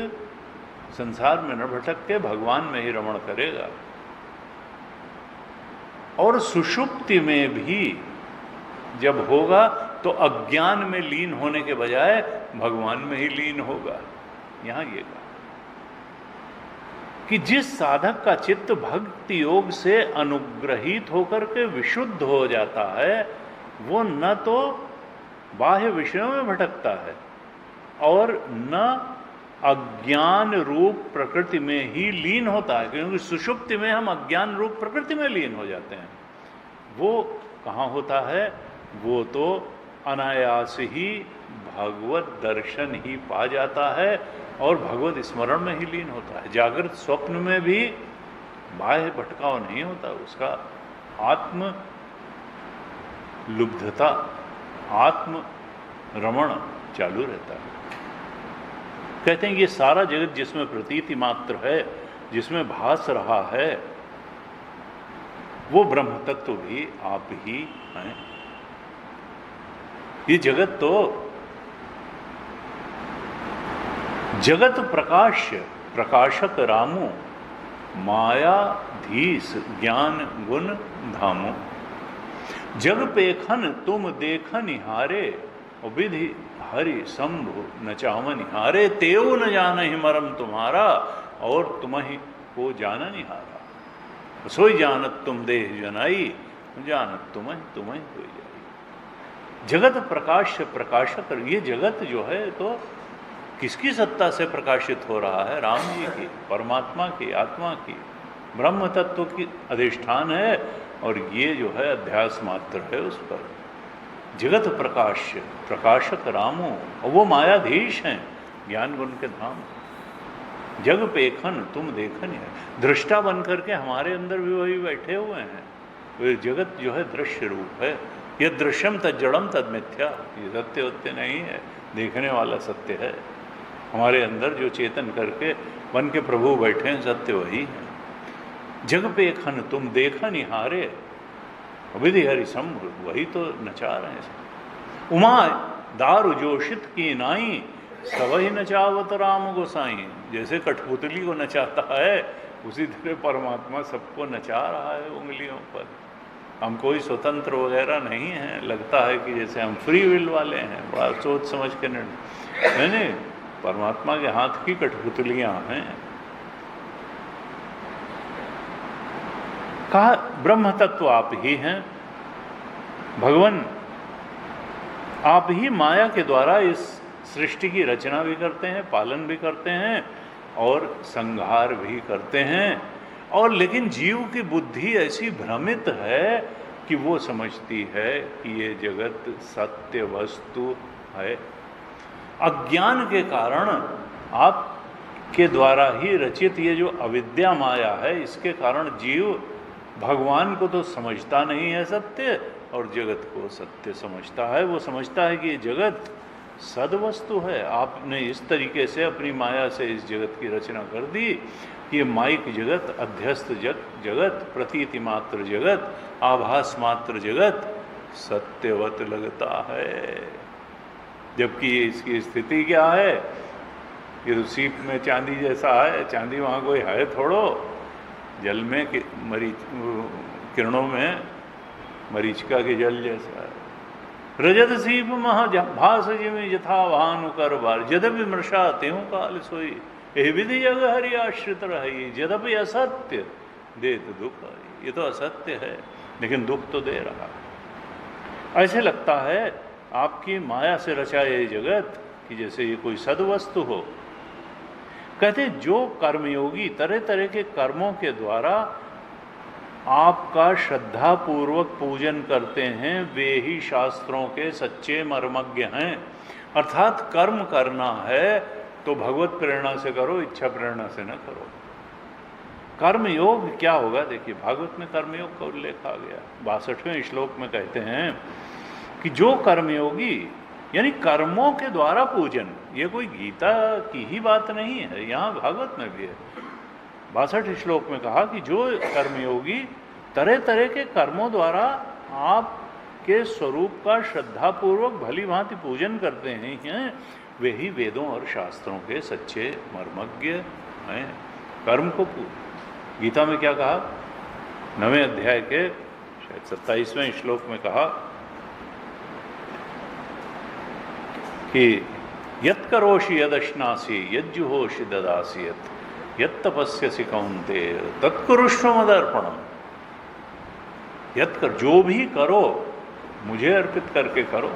संसार में न भटक के भगवान में ही रमण करेगा। और सुषुप्ति में भी जब होगा तो अज्ञान में लीन होने के बजाय भगवान में ही लीन होगा। यहां ये कहा कि जिस साधक का चित्त भक्ति योग से अनुग्रहित होकर के विशुद्ध हो जाता है, वो न तो बाह्य विषयों में भटकता है और न अज्ञान रूप प्रकृति में ही लीन होता है, क्योंकि सुषुप्ति में हम अज्ञान रूप प्रकृति में लीन हो जाते हैं। वो कहाँ होता है? वो तो अनायास ही भगवत दर्शन ही पा जाता है और भगवत स्मरण में ही लीन होता है। जागृत स्वप्न में भी बाह्य भटकाव नहीं होता, उसका आत्म लुब्धता, आत्म रमण चालू रहता है। कहते हैं ये सारा जगत जिसमें प्रतीति मात्र है, जिसमें भास रहा है, वो ब्रह्म तत्व भी आप ही हैं। ये जगत तो जगत प्रकाश्य प्रकाशक रामो मायाधीश ज्ञान गुण धामो। जग पेखन तुम देख निहारे, और विधि हरि शंभु नचावन हारे, तेव न जान ही मरम तुम्हारा, और तुम्हें को जाना निहारा। सोई जानत तुम देह जनाई, जानत तुम्हें तुम्हें कोई जाई। जगत प्रकाश प्रकाशक, ये जगत जो है तो किसकी सत्ता से प्रकाशित हो रहा है? राम जी की, परमात्मा की, आत्मा की, ब्रह्म तत्व की अधिष्ठान है, और ये जो है अध्यास मात्र है उस पर। जगत प्रकाश प्रकाशक रामो, और वो मायाधीश हैं ज्ञान गुण के धाम। जग पेखन तुम देखन है, दृष्टा बन करके हमारे अंदर भी वही बैठे हुए हैं। वे जगत जो है दृश्य रूप है। ये दृश्यम तद जड़म तद मिथ्या, ये सत्य वत्य नहीं है, देखने वाला सत्य है। हमारे अंदर जो चेतन करके बन के प्रभु बैठे हैं, सत्य वही है। जग पेखन तुम देखा निहारे, विधि हरि शंभु, वही तो नचा रहे हैं। उमा दारु जोशित की नाई, सवही नचावत राम गोसाई। जैसे कठपुतली को नचाता है, उसी तरह परमात्मा सबको नचा रहा है उंगलियों पर। हम कोई स्वतंत्र वगैरह नहीं है, लगता है कि जैसे हम फ्री विल वाले हैं, बड़ा सोच समझ के निर्णय। नहीं, परमात्मा के हाथ की कठपुतलियां हैं। कहा ब्रह्म तत्व आप ही हैं, भगवान आप ही माया के द्वारा इस सृष्टि की रचना भी करते हैं, पालन भी करते हैं और संहार भी करते हैं। और लेकिन जीव की बुद्धि ऐसी भ्रमित है कि वो समझती है कि ये जगत सत्य वस्तु है। अज्ञान के कारण आपके द्वारा ही रचित ये जो अविद्या माया है, इसके कारण जीव भगवान को तो समझता नहीं है सत्य, और जगत को सत्य समझता है। वो समझता है कि ये जगत सदवस्तु है। आपने इस तरीके से अपनी माया से इस जगत की रचना कर दी कि ये माइक जगत, अध्यस्त जगत, प्रतीति मात्र जगत, आभास मात्र जगत सत्यवत लगता है। जबकि इसकी स्थिति क्या है? ये तो सीप में चांदी जैसा है। चांदी वहाँ कोई है थोड़ो, जल में किरणों में मरीचिका के जल जैसा है। रजत सीप महाभास जिमें यथा भानु कर बार, यद्यपि मृषा त्यों काल सोई, यह विधि जग हरि आश्रित रही, यद्यपि असत्य देत दुख। ये तो असत्य है लेकिन दुख तो दे रहा है। ऐसे लगता है आपकी माया से रचा ये जगत कि जैसे ये कोई सदवस्तु हो। कहते जो कर्मयोगी तरह तरह के कर्मों के द्वारा आपका श्रद्धापूर्वक पूजन करते हैं, वे ही शास्त्रों के सच्चे मर्मज्ञ हैं। अर्थात कर्म करना है तो भगवत प्रेरणा से करो, इच्छा प्रेरणा से न करो। कर्मयोग क्या होगा? देखिए भागवत में कर्मयोग का उल्लेख आ गया। 62वें श्लोक में कहते हैं कि जो कर्मयोगी, यानी कर्मों के द्वारा पूजन, ये कोई गीता की ही बात नहीं है, यहाँ भागवत में भी है। 62 श्लोक में कहा कि जो कर्मयोगी तरह तरह के कर्मों द्वारा आपके स्वरूप का श्रद्धापूर्वक भली भांति पूजन करते हैं, वे ही वेदों और शास्त्रों के सच्चे मर्मज्ञ हैं। कर्म को गीता में क्या कहा? 9वें अध्याय के शायद 27वें श्लोक में कहा कि यत् करोषि यदश्नासि यज्जुहोषि ददासि यत् तपस्यसि कौन्तेय तत्कुरुष्व मदर्पणम्। यत् कर, जो भी करो मुझे अर्पित करके करो,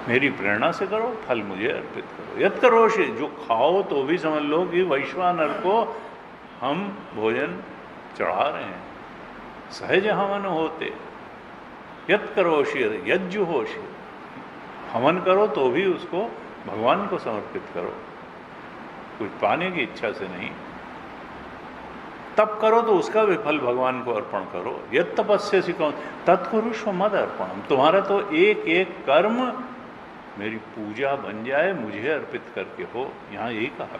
मेरी प्रेरणा से करो, फल मुझे अर्पित करो। यत् करोषि, जो खाओ तो भी समझ लो कि वैश्वानर को हम भोजन चढ़ा रहे हैं, सहज हवन होते। यत् करोषि यज्जुहोषि, हवन करो तो भी उसको भगवान को समर्पित करो, कुछ पाने की इच्छा से नहीं। तप करो तो उसका भी फल भगवान को अर्पण करो। यत् तपस्यसि कौन तत्कुरुष्व मद अर्पणम। तुम्हारा तो एक एक कर्म मेरी पूजा बन जाए, मुझे अर्पित करके हो। यहाँ यही कहा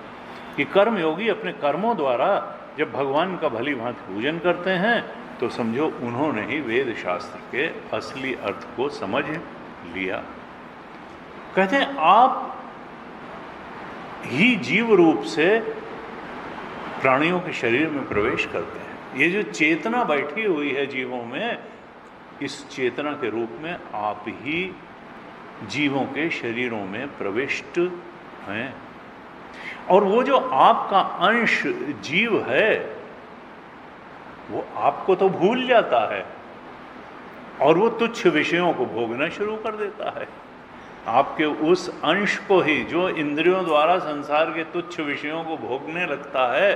कि कर्मयोगी अपने कर्मों द्वारा जब भगवान का भली भांति पूजन करते हैं तो समझो उन्होंने ही वेद शास्त्र के असली अर्थ को समझ लिया। कहते हैं आप ही जीव रूप से प्राणियों के शरीर में प्रवेश करते हैं। ये जो चेतना बैठी हुई है जीवों में, इस चेतना के रूप में आप ही जीवों के शरीरों में प्रविष्ट हैं। और वो जो आपका अंश जीव है वो आपको तो भूल जाता है और वो तुच्छ विषयों को भोगना शुरू कर देता है। आपके उस अंश को ही जो इंद्रियों द्वारा संसार के तुच्छ विषयों को भोगने लगता है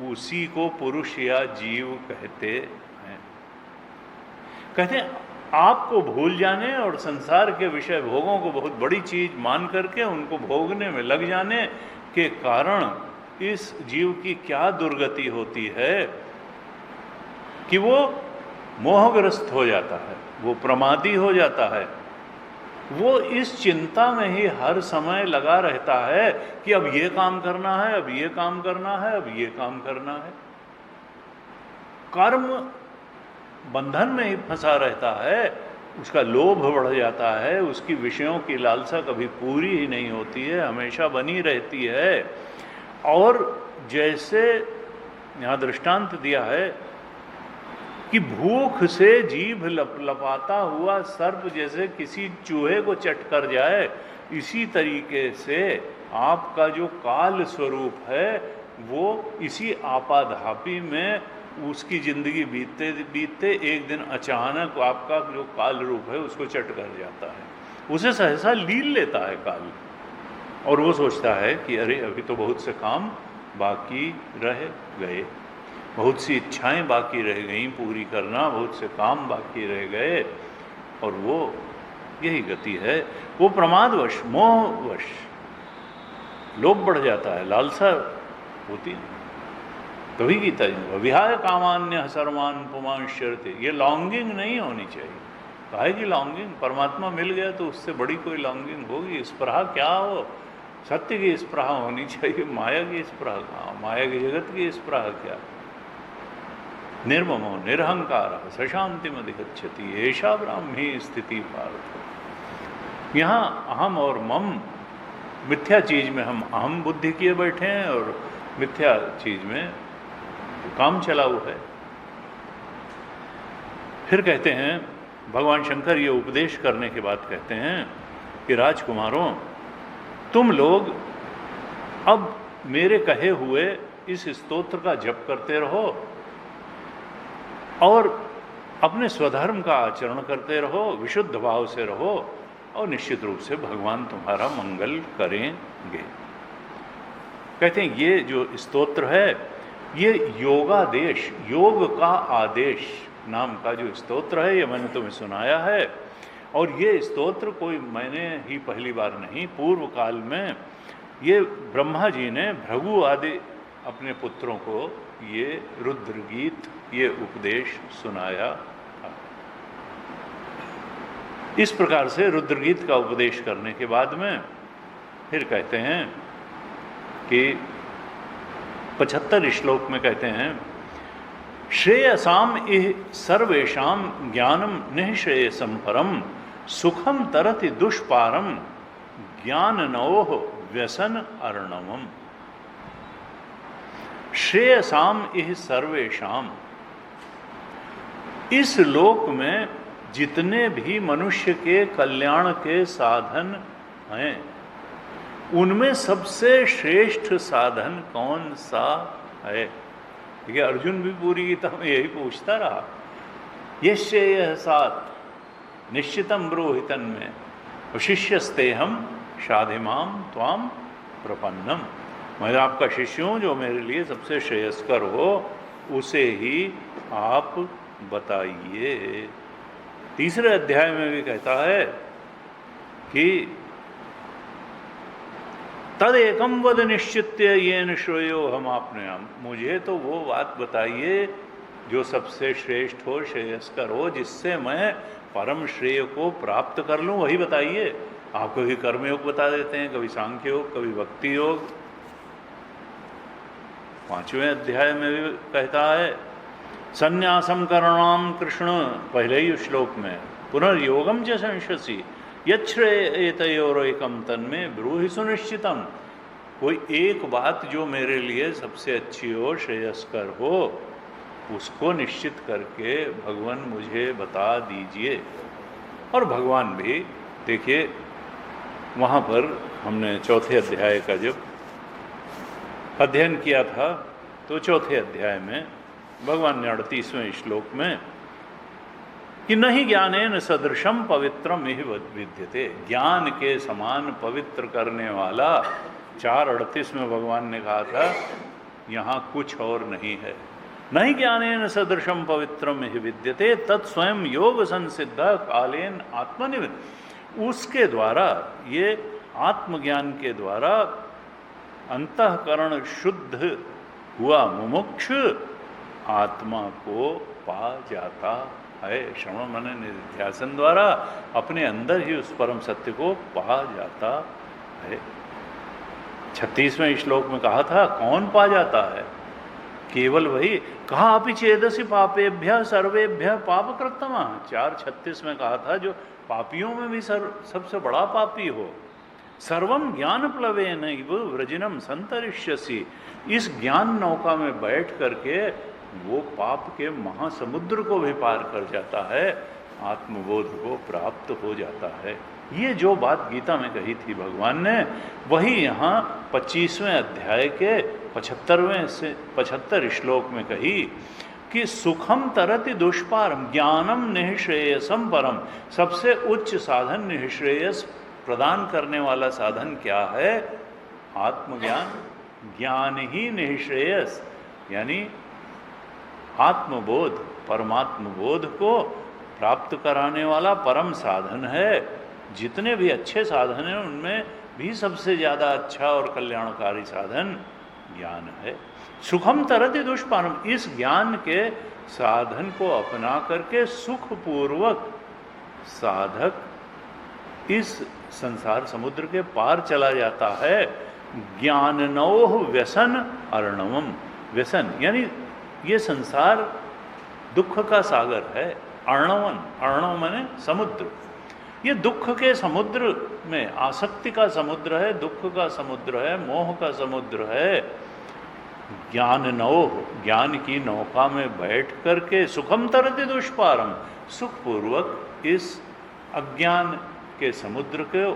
उसी को पुरुष या जीव कहते हैं। कहते हैं आपको भूल जाने और संसार के विषय भोगों को बहुत बड़ी चीज मान करके उनको भोगने में लग जाने के कारण इस जीव की क्या दुर्गति होती है कि वो मोहग्रस्त हो जाता है, वो प्रमादी हो जाता है। वो इस चिंता में ही हर समय लगा रहता है कि अब ये काम करना है, अब ये काम करना है, अब ये काम करना है। कर्म बंधन में ही फंसा रहता है, उसका लोभ बढ़ जाता है, उसकी विषयों की लालसा कभी पूरी ही नहीं होती है, हमेशा बनी रहती है। और जैसे यहाँ दृष्टांत दिया है कि भूख से जीभ लपलपाता हुआ सर्प जैसे किसी चूहे को चट कर जाए, इसी तरीके से आपका जो काल स्वरूप है वो इसी आपाधापी में उसकी जिंदगी बीतते बीतते एक दिन अचानक आपका जो काल रूप है उसको चट कर जाता है, उसे सहसा लील लेता है काल। और वो सोचता है कि अरे अभी तो बहुत से काम बाकी रह गए, बहुत सी इच्छाएं बाकी रह गईं पूरी करना, बहुत से काम बाकी रह गए। और वो यही गति है, वो प्रमादवश मोहवश लोभ बढ़ जाता है, लालसा होती है। कभी गीता जी विहाय कामान्य सर्वान पुमांश्यर्ते, ये लॉन्गिंग नहीं होनी चाहिए। काहे की लॉन्गिंग, परमात्मा मिल गया तो उससे बड़ी कोई लॉन्गिंग होगी? स्पृहा क्या हो, सत्य की स्पृहा होनी चाहिए, माया की स्पृहा कहाँ, माया की जगत की स्पृहा क्या। निर्ममो निरहंकार सशांतिम अधिगच्छति ऐशा ब्राह्मी स्थिति पार्थ। यहाँ अहम और मम मिथ्या चीज में हम अहम बुद्धि किए बैठे हैं और मिथ्या चीज में काम चला हुआ है। फिर कहते हैं भगवान शंकर ये उपदेश करने के बाद कहते हैं कि राजकुमारों तुम लोग अब मेरे कहे हुए इस स्तोत्र का जप करते रहो और अपने स्वधर्म का आचरण करते रहो, विशुद्ध भाव से रहो और निश्चित रूप से भगवान तुम्हारा मंगल करेंगे। कहते हैं ये जो स्तोत्र है ये योगादेश, योग का आदेश नाम का जो स्तोत्र है ये मैंने तुम्हें सुनाया है। और ये स्तोत्र कोई मैंने ही पहली बार नहीं, पूर्व काल में ये ब्रह्मा जी ने भृगु आदि अपने पुत्रों को ये रुद्र गीत, ये उपदेश सुनाया था। इस प्रकार से रुद्र गीत का उपदेश करने के बाद में फिर कहते हैं कि 75 श्लोक में कहते हैं श्रेयसाम इह सर्वेषाम ज्ञानम निःश्रेयसम परम सुखम तरति दुष्पारम ज्ञाननोह व्यसन अर्णवम। श्रेयसाम इह सर्वेषाम, इस लोक में जितने भी मनुष्य के कल्याण के साधन हैं उनमें सबसे श्रेष्ठ साधन कौन सा है? देखिए अर्जुन भी पूरी गीता में यही पूछता रहा, यश्य यह सात निश्चितम ब्रोहितन में शिष्यस्ते हम शाधिमाम त्वाम प्रपन्नम। मैं आपका शिष्य हूँ, जो मेरे लिए सबसे श्रेयस्कर हो उसे ही आप बताइए। तीसरे अध्याय में भी कहता है कि तद एकम वद निश्चित्य येन श्रेयो हम आपने, मुझे तो वो बात बताइए जो सबसे श्रेष्ठ हो, श्रेयस्कर हो, जिससे मैं परम श्रेय को प्राप्त कर लूँ, वही बताइए। आप कभी कर्मयोग बता देते हैं, कभी सांख्य योग, कभी भक्ति योग। 5वें अध्याय में भी कहता है संन्यासम करणाम कृष्ण, पहले ही श्लोक में पुनर्योगम च संशसि यच्छ्रेयतयोरेकम तन्मे ब्रूहि सुनिश्चितम। कोई एक बात जो मेरे लिए सबसे अच्छी हो, श्रेयस्कर हो, उसको निश्चित करके भगवान मुझे बता दीजिए। और भगवान भी देखिए, वहाँ पर हमने चौथे अध्याय का जब अध्ययन किया था, तो चौथे अध्याय में भगवान ने 38वें श्लोक में कि नहीं ज्ञानेन सदृशम पवित्रम ही विद्यते, ज्ञान के समान पवित्र करने वाला 4:38 में भगवान ने कहा था, यहाँ कुछ और नहीं है। नहीं ज्ञानेन सदृशम पवित्रम ही विद्यते तत्स्वयं योग संसिद्ध कालेन आत्मनिविद। उसके द्वारा, ये आत्मज्ञान के द्वारा अंतःकरण शुद्ध हुआ मुमुक्ष आत्मा को पा जाता है। श्रवण मनन निधिध्यासन द्वारा अपने अंदर ही उस परम सत्य को पा जाता है। 36वें श्लोक में कहा था कौन पा जाता है? केवल वही। कहा अपि चेदसि पापेभ्य सर्वेभ्य पाप कृतमा। 4:36 में कहा था जो पापियों में भी सबसे बड़ा पापी हो। सर्वम ज्ञान प्लवेन व्रजिनम संतरिष्यसि। इस ज्ञान नौका में बैठ करके वो पाप के महासमुद्र को भी पार कर जाता है, आत्मबोध को प्राप्त हो जाता है। ये जो बात गीता में कही थी भगवान ने, वही यहाँ 25वें अध्याय के 75 श्लोक में कही कि सुखम तरति दुष्पारम ज्ञानम निःश्रेयसम परम। सबसे उच्च साधन, निःश्रेयस प्रदान करने वाला साधन क्या है? आत्मज्ञान। ज्ञान ही निःश्रेयस यानी आत्मबोध, परमात्म बोध को प्राप्त कराने वाला परम साधन है। जितने भी अच्छे साधन हैं उनमें भी सबसे ज़्यादा अच्छा और कल्याणकारी साधन ज्ञान है। सुखम तरति दुष्पारम। इस ज्ञान के साधन को अपना करके सुखपूर्वक साधक इस संसार समुद्र के पार चला जाता है। ज्ञाननोह व्यसन अर्णवम। व्यसन यानी ये संसार दुख का सागर है। अर्णवन, अर्णव माने समुद्र। ये दुख के समुद्र में आसक्ति का समुद्र है, दुख का समुद्र है, मोह का समुद्र है। ज्ञाननोह, ज्ञान की नौका में बैठ करके सुखम तरति दुष्पारम, सुखपूर्वक इस अज्ञान के समुद्र के,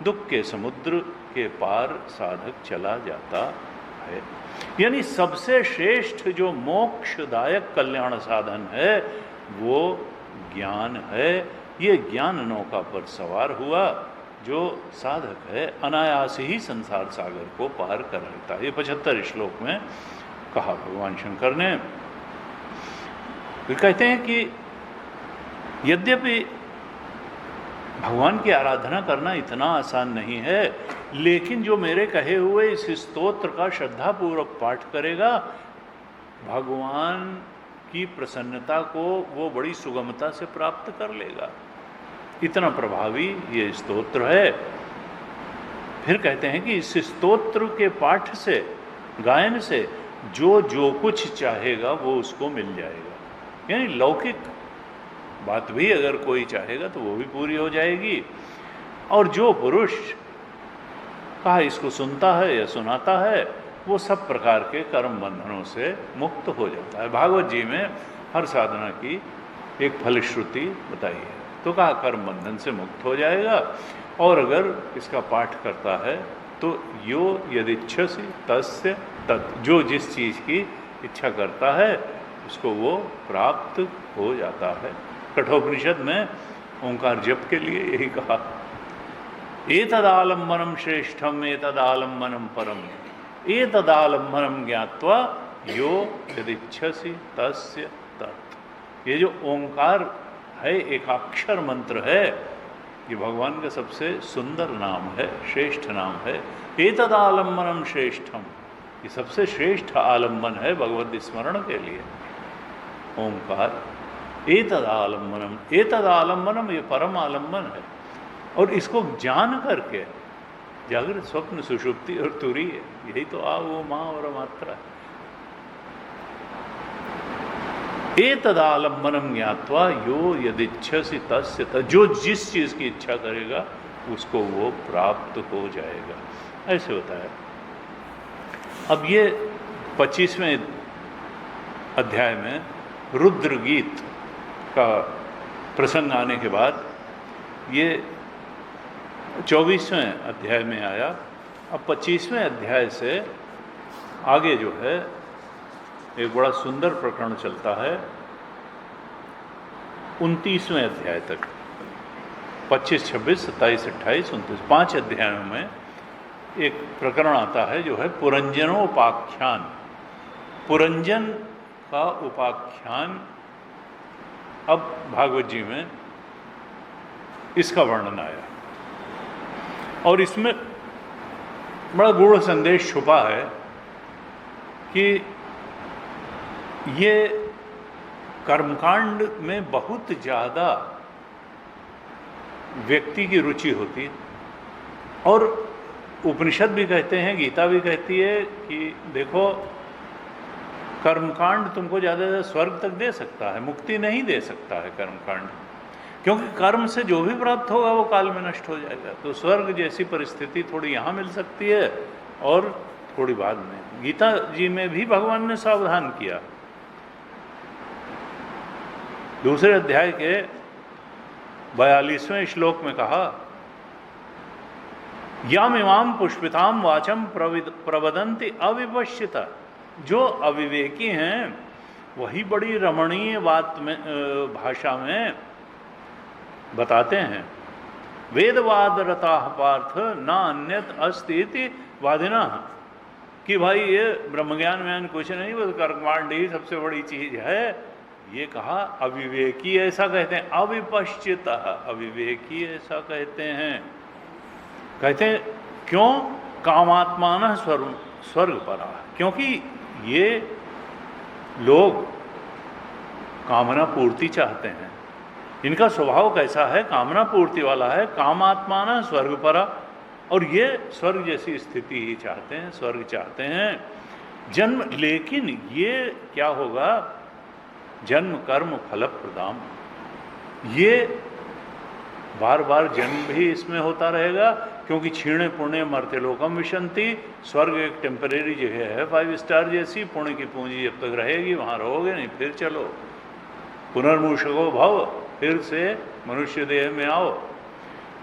दुख के समुद्र के पार साधक चला जाता है। यानी सबसे श्रेष्ठ जो मोक्षदायक कल्याण साधन है वो ज्ञान है। ये ज्ञान नौका पर सवार हुआ जो साधक है, अनायास ही संसार सागर को पार कर लेता है। ये 75 श्लोक में कहा भगवान शंकर ने। वे कहते हैं कि यद्यपि भगवान की आराधना करना इतना आसान नहीं है, लेकिन जो मेरे कहे हुए इस स्तोत्र का श्रद्धापूर्वक पाठ करेगा, भगवान की प्रसन्नता को वो बड़ी सुगमता से प्राप्त कर लेगा। इतना प्रभावी ये स्तोत्र है। फिर कहते हैं कि इस स्तोत्र के पाठ से, गायन से जो जो कुछ चाहेगा वो उसको मिल जाएगा। यानी लौकिक बात भी अगर कोई चाहेगा तो वो भी पूरी हो जाएगी। और जो पुरुष कहा इसको सुनता है या सुनाता है, वो सब प्रकार के कर्म बंधनों से मुक्त हो जाता है। भागवत जी में हर साधना की एक फलश्रुति बताई है, तो कहा कर्म बंधन से मुक्त हो जाएगा। और अगर इसका पाठ करता है तो यो यदिच्छसि तस्य तत्, जो जिस चीज़ की इच्छा करता है उसको वो प्राप्त हो जाता है। कठोपनिषद में ओंकार जप के लिए यही कहा, एतदालंबनम श्रेष्ठम एतदालंबनम परम एतदालंबनम ज्ञात्वा यो यदिच्छसि तस्य तत्। ये जो ओंकार है, एकाक्षर मंत्र है, ये भगवान का सबसे सुंदर नाम है, श्रेष्ठ नाम है। एतदालंबनम श्रेष्ठम, ये सबसे श्रेष्ठ आलंबन है भगवत स्मरण के लिए, ओंकार। एतदालंबनम, एतदालंबनम ये परम आलंबन है। और इसको जान करके जागृत, स्वप्न, सुषुप्ति और तुरीय, यही तो आ वो माँ और मात्रा है। एतदालंबनम ज्ञात्वा यो यदिच्छसि तस्य तत्, जो जिस चीज की इच्छा करेगा उसको वो प्राप्त हो जाएगा, ऐसे होता है। अब ये 25वें अध्याय में रुद्र गीत का प्रसंग आने के बाद ये 24वें अध्याय में आया। अब 25वें अध्याय से आगे जो है एक बड़ा सुंदर प्रकरण चलता है 29वें अध्याय तक। 25, 26, 27, 28, 29 5 अध्यायों में एक प्रकरण आता है जो है पुरंजनोपाख्यान। पुरंजन का उपाख्यान अब भागवत जी में इसका वर्णन आया और इसमें बड़ा गूढ़ संदेश छुपा है कि ये कर्मकांड में बहुत ज़्यादा व्यक्ति की रुचि होती है और उपनिषद भी कहते हैं, गीता भी कहती है कि देखो कर्मकांड तुमको ज़्यादा स्वर्ग तक दे सकता है, मुक्ति नहीं दे सकता है कर्मकांड, क्योंकि कर्म से जो भी प्राप्त होगा वो काल में नष्ट हो जाएगा। तो स्वर्ग जैसी परिस्थिति थोड़ी यहाँ मिल सकती है और थोड़ी बाद में। गीता जी में भी भगवान ने सावधान किया। दूसरे अध्याय के 42वें श्लोक में कहा, याम इमाम पुष्पिताम वाचम प्रवदन्ति अविपश्चिता। जो अविवेकी हैं वही बड़ी रमणीय बात में भाषा में बताते हैं। वेदवाद रता पार्थ न अन्यत अस्ति इति वादिना, कि भाई ये ब्रह्मज्ञान में कुछ नहीं, बस कर्मकांड ही सबसे बड़ी चीज है। ये कहा अविवेकी ऐसा कहते हैं, अविपश्चित अविवेकी ऐसा कहते हैं। कहते हैं क्यों? कामात्मान स्वर्ग परा, क्योंकि ये लोग कामना पूर्ति चाहते हैं। इनका स्वभाव कैसा है? कामना पूर्ति वाला है। कामात्मान स्वर्ग परा, और ये स्वर्ग जैसी स्थिति ही चाहते हैं, स्वर्ग चाहते हैं जन्म। लेकिन ये क्या होगा? जन्म कर्म फल प्रदाम, ये बार बार जन्म भी इसमें होता रहेगा, क्योंकि क्षीणे पुण्य मर्त्य लोकम विशंति। स्वर्ग एक टेम्परेरी जगह है, 5 स्टार जैसी। पुण्य की पूंजी जब तक रहेगी वहाँ रहोगे, नहीं फिर चलो पुनर्मूषको भव, फिर से मनुष्य देह में आओ।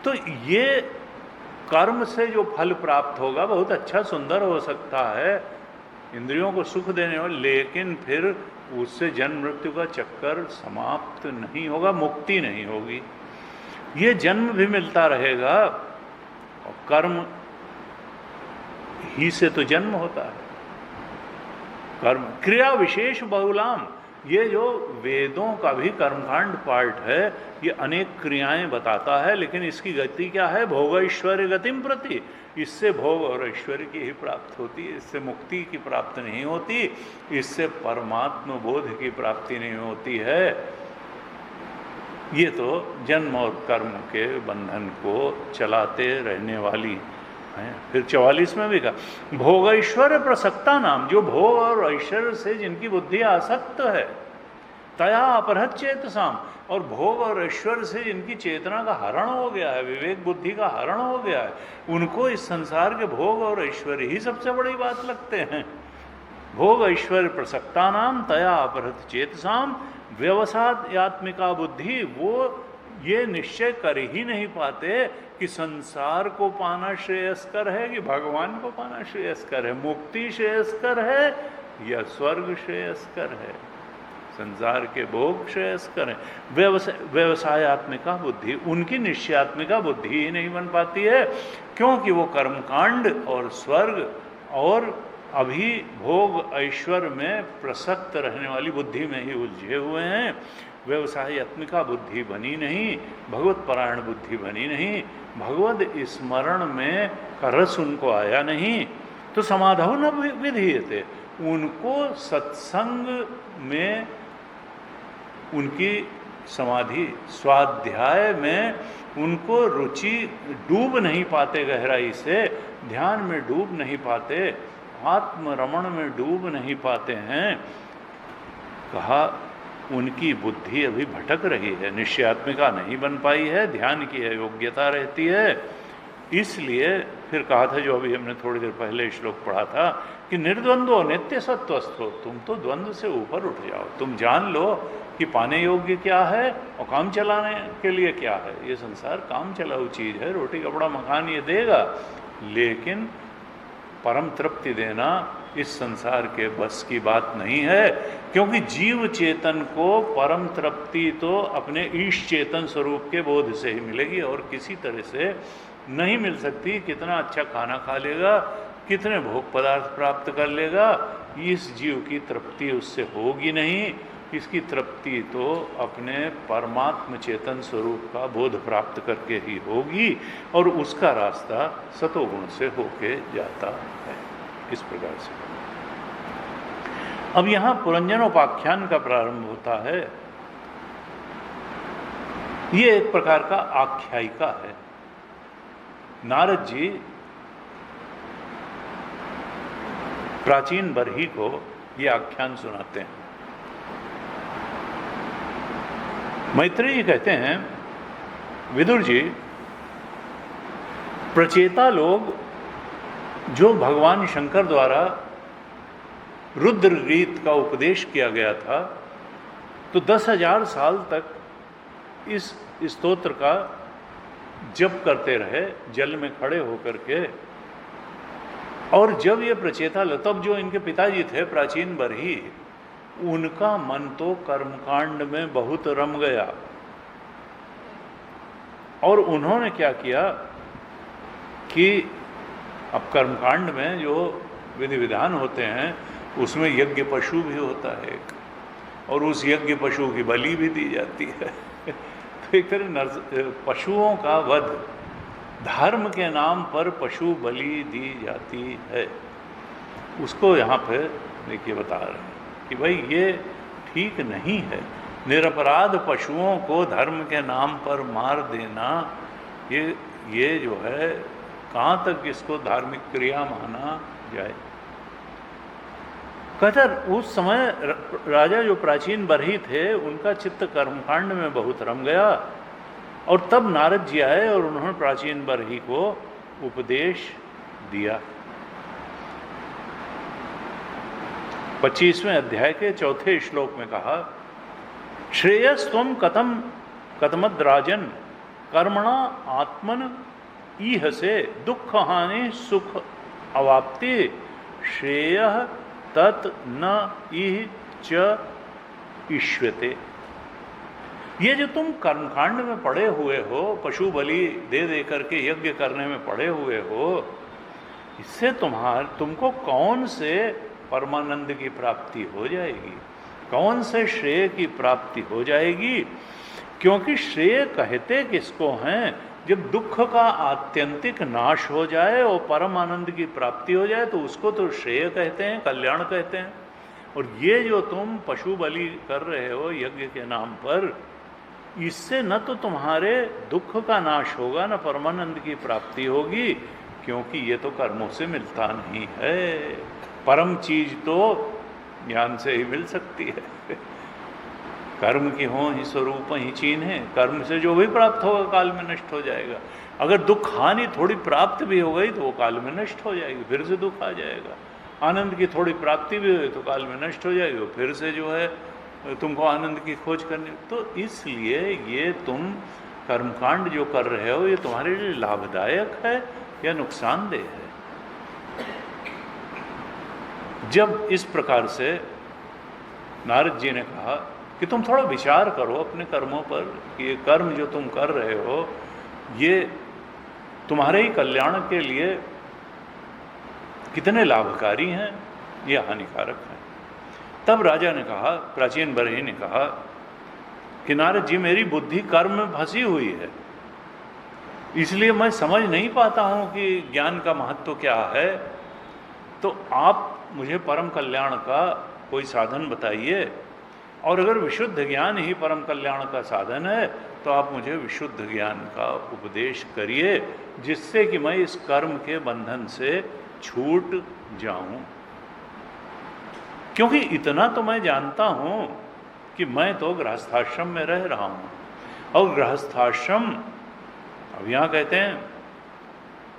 तो ये कर्म से जो फल प्राप्त होगा बहुत अच्छा सुंदर हो सकता है, इंद्रियों को सुख देने वाला, लेकिन फिर उससे जन्म मृत्यु का चक्कर समाप्त नहीं होगा, मुक्ति नहीं होगी। ये जन्म भी मिलता रहेगा और कर्म ही से तो जन्म होता है। कर्म क्रिया विशेष बहुलाम, ये जो वेदों का भी कर्मकांड पार्ट है, ये अनेक क्रियाएं बताता है, लेकिन इसकी गति क्या है? भोग ऐश्वर्य गतिम प्रति। इससे भोग और ऐश्वर्य की ही प्राप्ति होती है, इससे मुक्ति की प्राप्ति नहीं होती, इससे परमात्म बोध की प्राप्ति नहीं होती है। ये तो जन्म और कर्म के बंधन को चलाते रहने वाली है। फिर 44 में भी कहा, भोग ऐश्वर्य प्रसक्ता नाम, जो भोग और ऐश्वर्य से जिनकी बुद्धि आसक्त है, तया अपहृत चेतसाम, और भोग और ऐश्वर्य से जिनकी चेतना का हरण हो गया है, विवेक बुद्धि का हरण हो गया है, उनको इस संसार के भोग और ऐश्वर्य ही सबसे बड़ी बात लगते हैं। भोग ऐश्वर्य प्रसक्ता नाम तया अपहृत चेतसाम व्यवसायात्मिका बुद्धि, वो ये निश्चय कर ही नहीं पाते कि संसार को पाना श्रेयस्कर है कि भगवान को पाना श्रेयस्कर है, मुक्ति श्रेयस्कर है या स्वर्ग श्रेयस्कर है, संसार के भोग श्रेयस्कर है। व्यवसायात्मिका बुद्धि, उनकी निश्चयात्मिका बुद्धि ही नहीं बन पाती है, क्योंकि वो कर्मकांड और स्वर्ग और अभी भोग ऐश्वर्य में प्रसक्त रहने वाली बुद्धि में ही उलझे हुए हैं। व्यवसायात्मिका बुद्धि बनी नहीं, भगवत परायण बुद्धि बनी नहीं, भगवत स्मरण में रस उनको आया नहीं, तो समाधव न विधीयते, उनको सत्संग में उनकी समाधि स्वाध्याय में उनको रुचि डूब नहीं पाते, गहराई से ध्यान में डूब नहीं पाते, आत्मरमण में डूब नहीं पाते हैं। कहा उनकी बुद्धि अभी भटक रही है, निश्चयात्मिका नहीं बन पाई है, ध्यान की है योग्यता रहती है, इसलिए फिर कहा था, जो अभी हमने थोड़ी देर पहले श्लोक पढ़ा था, कि निर्द्वंद्व नित्य सत्वस्थो, तुम तो द्वंद्व से ऊपर उठ जाओ, तुम जान लो कि पाने योग्य क्या है और काम चलाने के लिए क्या है। ये संसार काम चलाऊ चीज़ है, रोटी कपड़ा मकान ये देगा, लेकिन परम तृप्ति देना इस संसार के बस की बात नहीं है, क्योंकि जीव चेतन को परम तृप्ति तो अपने ईश चेतन स्वरूप के बोध से ही मिलेगी और किसी तरह से नहीं मिल सकती। कितना अच्छा खाना खा लेगा, कितने भोग पदार्थ प्राप्त कर लेगा, इस जीव की तृप्ति उससे होगी नहीं। इसकी तृप्ति तो अपने परमात्म चेतन स्वरूप का बोध प्राप्त करके ही होगी, और उसका रास्ता सतोगुण से होके जाता है। इस प्रकार से अब यहाँ पुरंजनोपाख्यान का प्रारंभ होता है। ये एक प्रकार का आख्यायिका है। नारद जी प्राचीन बरही को ये आख्यान सुनाते हैं। मैत्रेय जी कहते हैं, विदुर जी, प्रचेता लोग जो भगवान शंकर द्वारा रुद्र रीत का उपदेश किया गया था, तो 10,000 साल तक इस स्तोत्र का जप करते रहे जल में खड़े होकर के। और जब ये प्रचेता, तब जो इनके पिताजी थे प्राचीन बरही, उनका मन तो कर्मकांड में बहुत रम गया, और उन्होंने क्या किया कि अब कर्मकांड में जो विधि विधान होते हैं उसमें यज्ञ पशु भी होता है, और उस यज्ञ पशु की बलि भी दी जाती है। तो एक तरह पशुओं का वध, धर्म के नाम पर पशु बलि दी जाती है, उसको यहाँ पे देखिए बता रहे हैं कि भाई ये ठीक नहीं है। निरपराध पशुओं को धर्म के नाम पर मार देना, ये जो है कहाँ तक इसको धार्मिक क्रिया माना जाए। कहता उस समय राजा जो प्राचीन बरही थे, उनका चित्त कर्मकांड में बहुत रम गया, और तब नारद जी आए और उन्होंने प्राचीन बरही को उपदेश दिया। 25वें अध्याय के 4थे श्लोक में कहा, श्रेयस्त्वम कतमद्राजन कर्मणा आत्मन इह से दुख हानि सुख अवाप्ति श्रेय तत् न इह च इष्यते। ये जो तुम कर्मकांड में पड़े हुए हो, पशु बलि दे दे करके यज्ञ करने में पड़े हुए हो, इससे तुमको कौन से परमानंद की प्राप्ति हो जाएगी, कौन से श्रेय की प्राप्ति हो जाएगी। क्योंकि श्रेय कहते किसको हैं, जब दुख का आत्यंतिक नाश हो जाए और परम आनंद की प्राप्ति हो जाए तो उसको तो श्रेय कहते हैं, कल्याण कहते हैं। और ये जो तुम पशु बलि कर रहे हो यज्ञ के नाम पर, इससे न तो तुम्हारे दुख का नाश होगा, न परमानंद की प्राप्ति होगी, क्योंकि ये तो कर्मों से मिलता नहीं है। परम चीज तो ज्ञान से ही मिल सकती है। कर्म की हो ही स्वरूप ही चीन है, कर्म से जो भी प्राप्त होगा काल में नष्ट हो जाएगा। अगर दुख हानि थोड़ी प्राप्त भी हो गई तो वो काल में नष्ट हो जाएगी, फिर से दुख आ जाएगा। आनंद की थोड़ी प्राप्ति भी हुई तो काल में नष्ट हो जाएगी, फिर से जो है तुमको आनंद की खोज करनी। तो इसलिए ये तुम कर्मकांड जो कर रहे हो, ये तुम्हारे लिए लाभदायक है या नुकसानदेह है। जब इस प्रकार से नारद जी ने कहा कि तुम थोड़ा विचार करो अपने कर्मों पर, कि ये कर्म जो तुम कर रहे हो ये तुम्हारे ही कल्याण के लिए कितने लाभकारी हैं या हानिकारक हैं। तब राजा ने कहा, प्राचीन बरही ने कहा कि नारद जी, मेरी बुद्धि कर्म में फंसी हुई है, इसलिए मैं समझ नहीं पाता हूँ कि ज्ञान का महत्व क्या है। तो आप मुझे परम कल्याण का कोई साधन बताइए, और अगर विशुद्ध ज्ञान ही परम कल्याण का साधन है तो आप मुझे विशुद्ध ज्ञान का उपदेश करिए, जिससे कि मैं इस कर्म के बंधन से छूट जाऊं। क्योंकि इतना तो मैं जानता हूं कि मैं तो गृहस्थाश्रम में रह रहा हूं, और गृहस्थाश्रम अब यहाँ कहते हैं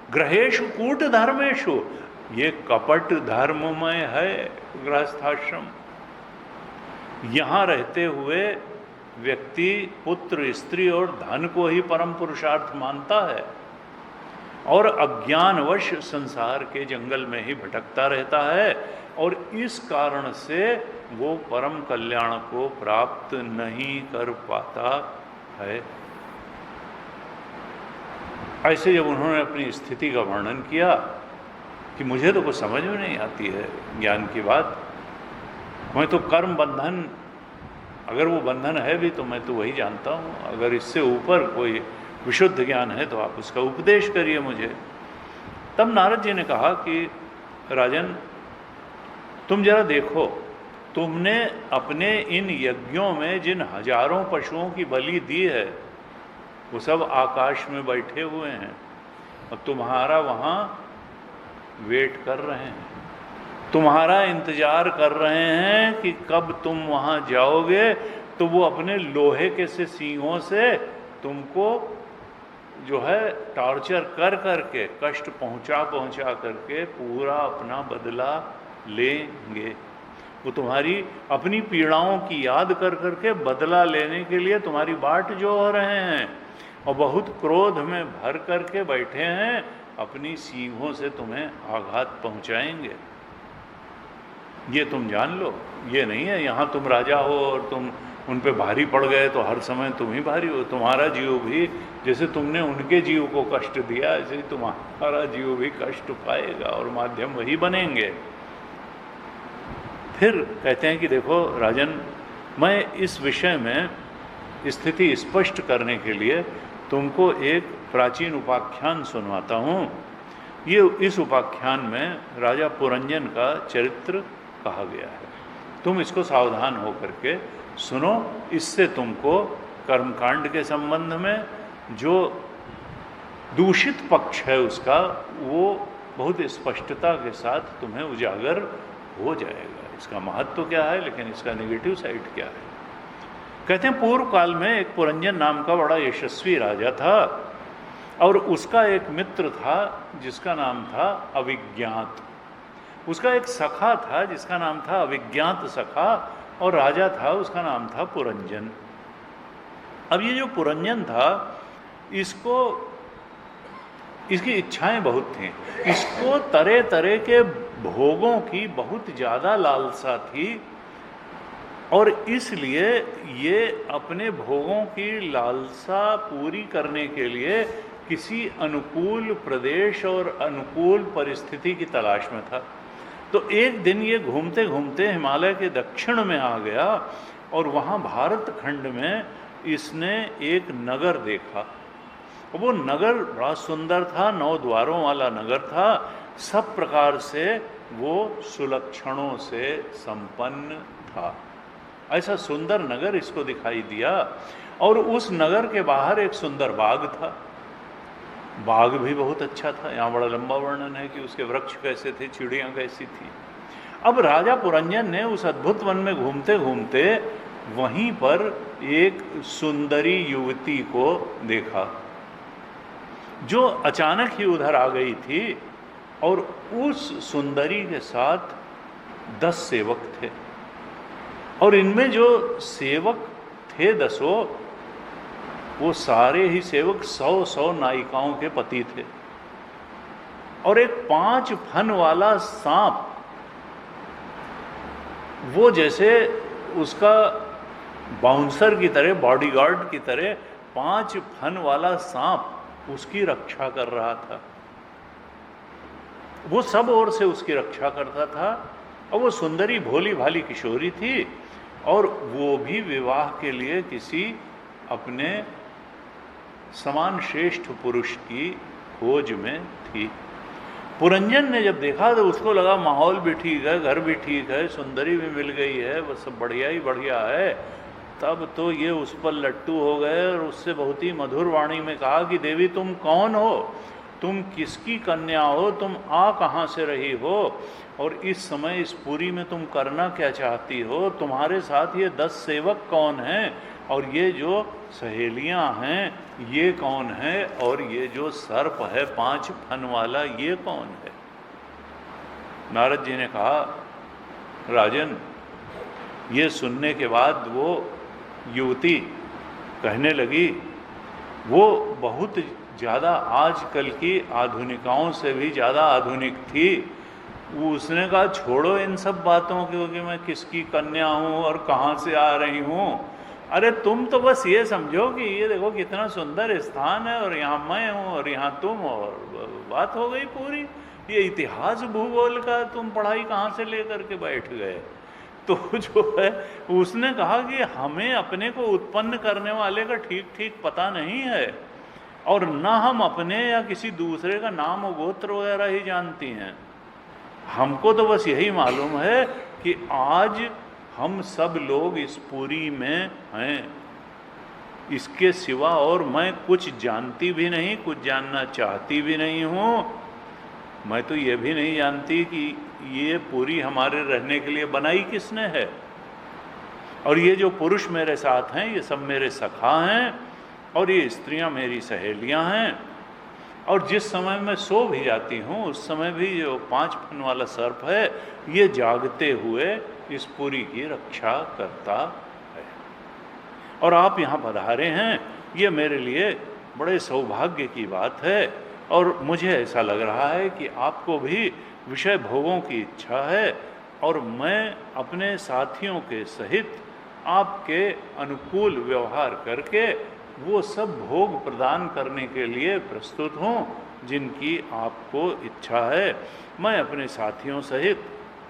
ग्रहेषु कूट धर्मेशु, ये कपट धर्ममय है गृहस्थाश्रम। यहां रहते हुए व्यक्ति पुत्र, स्त्री और धन को ही परम पुरुषार्थ मानता है और अज्ञानवश संसार के जंगल में ही भटकता रहता है, और इस कारण से वो परम कल्याण को प्राप्त नहीं कर पाता है। ऐसे जब उन्होंने अपनी स्थिति का वर्णन किया कि मुझे तो कुछ समझ में नहीं आती है ज्ञान की बात, मैं तो कर्म बंधन, अगर वो बंधन है भी तो मैं तो वही जानता हूँ, अगर इससे ऊपर कोई विशुद्ध ज्ञान है तो आप उसका उपदेश करिए मुझे। तब नारद जी ने कहा कि राजन, तुम जरा देखो, तुमने अपने इन यज्ञों में जिन हजारों पशुओं की बलि दी है वो सब आकाश में बैठे हुए हैं और तुम्हारा वहाँ वेट कर रहे हैं, तुम्हारा इंतजार कर रहे हैं कि कब तुम वहाँ जाओगे तो वो अपने लोहे के से सींगों से तुमको जो है टॉर्चर कर करके, कष्ट पहुँचा करके पूरा अपना बदला लेंगे। वो तुम्हारी अपनी पीड़ाओं की याद कर करके बदला लेने के लिए तुम्हारी बाट जो हो रहे हैं और बहुत क्रोध में भर करके बैठे हैं, अपनी सींगों से तुम्हें आघात पहुंचाएंगे। ये तुम जान लो, ये नहीं है यहाँ तुम राजा हो और तुम उन पे भारी पड़ गए तो हर समय तुम ही भारी हो। तुम्हारा जीव भी, जैसे तुमने उनके जीव को कष्ट दिया, ऐसे ही तुम्हारा जीव भी कष्ट पाएगा और माध्यम वही बनेंगे। फिर कहते हैं कि देखो राजन, मैं इस विषय में स्थिति स्पष्ट करने के लिए तुमको एक प्राचीन उपाख्यान सुनवाता हूँ। ये इस उपाख्यान में राजा पुरंजन का चरित्र कहा गया है, तुम इसको सावधान होकर के सुनो। इससे तुमको कर्मकांड के संबंध में जो दूषित पक्ष है उसका वो बहुत स्पष्टता के साथ तुम्हें उजागर हो जाएगा। इसका महत्व क्या है, लेकिन इसका नेगेटिव साइड क्या है। कहते हैं पूर्व काल में एक पुरंजन नाम का बड़ा यशस्वी राजा था और उसका एक मित्र था जिसका नाम था अविज्ञात। उसका एक सखा था जिसका नाम था अविज्ञात सखा, और राजा था उसका नाम था पुरंजन। अब ये जो पुरंजन था, इसकी इच्छाएं बहुत थीं, इसको तरह तरह के भोगों की बहुत ज़्यादा लालसा थी और इसलिए ये अपने भोगों की लालसा पूरी करने के लिए किसी अनुकूल प्रदेश और अनुकूल परिस्थिति की तलाश में था। तो एक दिन ये घूमते घूमते हिमालय के दक्षिण में आ गया और वहाँ भारत खंड में इसने एक नगर देखा। वो नगर बड़ा सुंदर था, 9 द्वारों वाला नगर था, सब प्रकार से वो सुलक्षणों से संपन्न था। ऐसा सुंदर नगर इसको दिखाई दिया और उस नगर के बाहर एक सुंदर बाग था। बाग भी बहुत अच्छा था। यहाँ बड़ा लंबा वर्णन है कि उसके वृक्ष कैसे थे, चिड़ियाँ कैसी थी। अब राजा पुरंजन ने उस अद्भुत वन में घूमते घूमते वहीं पर एक सुंदरी युवती को देखा जो अचानक ही उधर आ गई थी और उस सुंदरी के साथ 10 सेवक थे और इनमें जो सेवक थे 10, वो सारे ही सेवक 100 नायिकाओं के पति थे और एक 5 फन वाला सांप, वो जैसे उसका बाउंसर की तरह, बॉडीगार्ड की तरह 5 फन वाला सांप उसकी रक्षा कर रहा था। वो सब ओर से उसकी रक्षा करता था और वो सुंदरी भोली भाली किशोरी थी और वो भी विवाह के लिए किसी अपने समान श्रेष्ठ पुरुष की खोज में थी। पुरंजन ने जब देखा तो उसको लगा माहौल भी ठीक है, घर भी ठीक है, सुंदरी भी मिल गई है, बस सब बढ़िया ही बढ़िया है। तब तो ये उस पर लट्टू हो गए और उससे बहुत ही मधुर वाणी में कहा कि देवी तुम कौन हो, तुम किसकी कन्या हो, तुम आ कहाँ से रही हो और इस समय इस पुरी में तुम करना क्या चाहती हो, तुम्हारे साथ ये 10 सेवक कौन हैं और ये जो सहेलियां हैं ये कौन है, और ये जो सर्प है 5 फन वाला ये कौन है। नारद जी ने कहा, राजन, ये सुनने के बाद वो युवती कहने लगी, वो बहुत ज़्यादा आजकल की आधुनिकाओं से भी ज़्यादा आधुनिक थी। उसने कहा, छोड़ो इन सब बातों को कि मैं किसकी कन्या हूँ और कहाँ से आ रही हूँ। अरे तुम तो बस ये समझो कि ये देखो कितना सुंदर स्थान है और यहाँ मैं हूँ और यहाँ तुम, और बात हो गई पूरी। ये इतिहास भूगोल का तुम पढ़ाई कहाँ से लेकर के बैठ गए। तो जो है उसने कहा कि हमें अपने को उत्पन्न करने वाले का ठीक ठीक पता नहीं है, और ना हम अपने या किसी दूसरे का नाम और गोत्र वगैरह ही जानती हैं। हमको तो बस यही मालूम है कि आज हम सब लोग इस पुरी में हैं, इसके सिवा और मैं कुछ जानती भी नहीं, कुछ जानना चाहती भी नहीं हूँ। मैं तो ये भी नहीं जानती कि ये पुरी हमारे रहने के लिए बनाई किसने है, और ये जो पुरुष मेरे साथ हैं ये सब मेरे सखा हैं, और ये स्त्रियां मेरी सहेलियां हैं। और जिस समय मैं सो भी जाती हूँ उस समय भी जो 5 फन वाला सर्प है ये जागते हुए इस पुरी की रक्षा करता है। और आप यहाँ पधारे हैं, ये मेरे लिए बड़े सौभाग्य की बात है, और मुझे ऐसा लग रहा है कि आपको भी विषय भोगों की इच्छा है, और मैं अपने साथियों के सहित आपके अनुकूल व्यवहार करके वो सब भोग प्रदान करने के लिए प्रस्तुत हूँ जिनकी आपको इच्छा है। मैं अपने साथियों सहित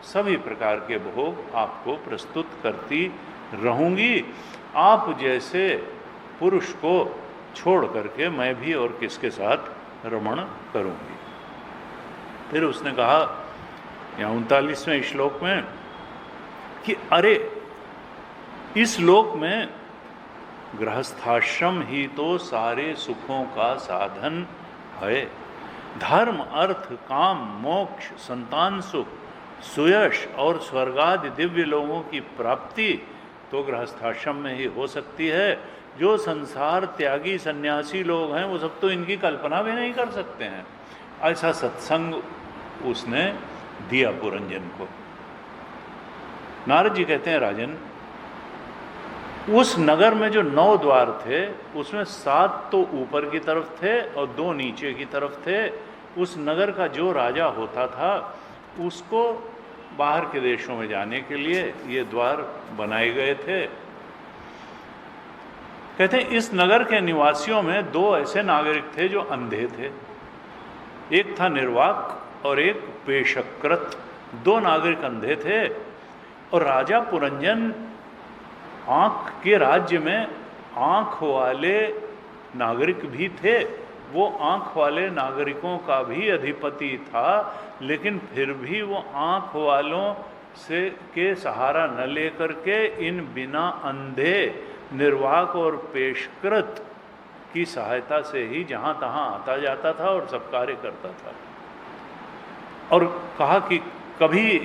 सभी प्रकार के भोग आपको प्रस्तुत करती रहूँगी। आप जैसे पुरुष को छोड़ करके मैं भी और किसके साथ रमण करूँगी। फिर उसने कहा यहाँ 39वें श्लोक में कि अरे, इस लोक में गृहस्थाश्रम ही तो सारे सुखों का साधन है। धर्म, अर्थ, काम, मोक्ष, संतान सुख, सुयश और स्वर्गादि दिव्य लोगों की प्राप्ति तो गृहस्थाश्रम में ही हो सकती है। जो संसार त्यागी सन्यासी लोग हैं वो सब तो इनकी कल्पना भी नहीं कर सकते हैं। ऐसा सत्संग उसने दिया पुरंजन को। नारद जी कहते हैं, राजन, उस नगर में जो 9 द्वार थे उसमें 7 तो ऊपर की तरफ थे और 2 नीचे की तरफ थे। उस नगर का जो राजा होता था उसको बाहर के देशों में जाने के लिए ये द्वार बनाए गए थे। कहते हैं इस नगर के निवासियों में 2 ऐसे नागरिक थे जो अंधे थे। एक था निर्वाक और एक पेशकृत। 2 नागरिक अंधे थे, और राजा पुरंजन आँख के राज्य में आँख वाले नागरिक भी थे। वो आँख वाले नागरिकों का भी अधिपति था, लेकिन फिर भी वो आँख वालों से के सहारा न लेकर के इन बिना अंधे निर्वाक और पेशकृत की सहायता से ही जहाँ तहाँ आता जाता था और सब कार्य करता था। और कहा कि कभी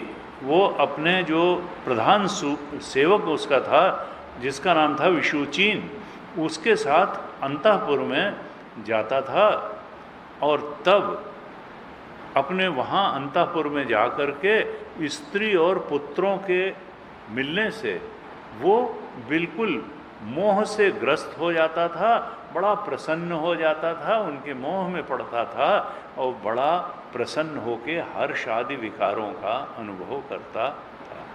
वो अपने जो प्रधान सेवक उसका था जिसका नाम था विशुचीन, उसके साथ अंतःपुर में जाता था, और तब अपने वहाँ अंतःपुर में जा कर के स्त्री और पुत्रों के मिलने से वो बिल्कुल मोह से ग्रस्त हो जाता था, बड़ा प्रसन्न हो जाता था, उनके मोह में पड़ता था और बड़ा प्रसन्न होके हर्ष आदि विकारों का अनुभव करता था।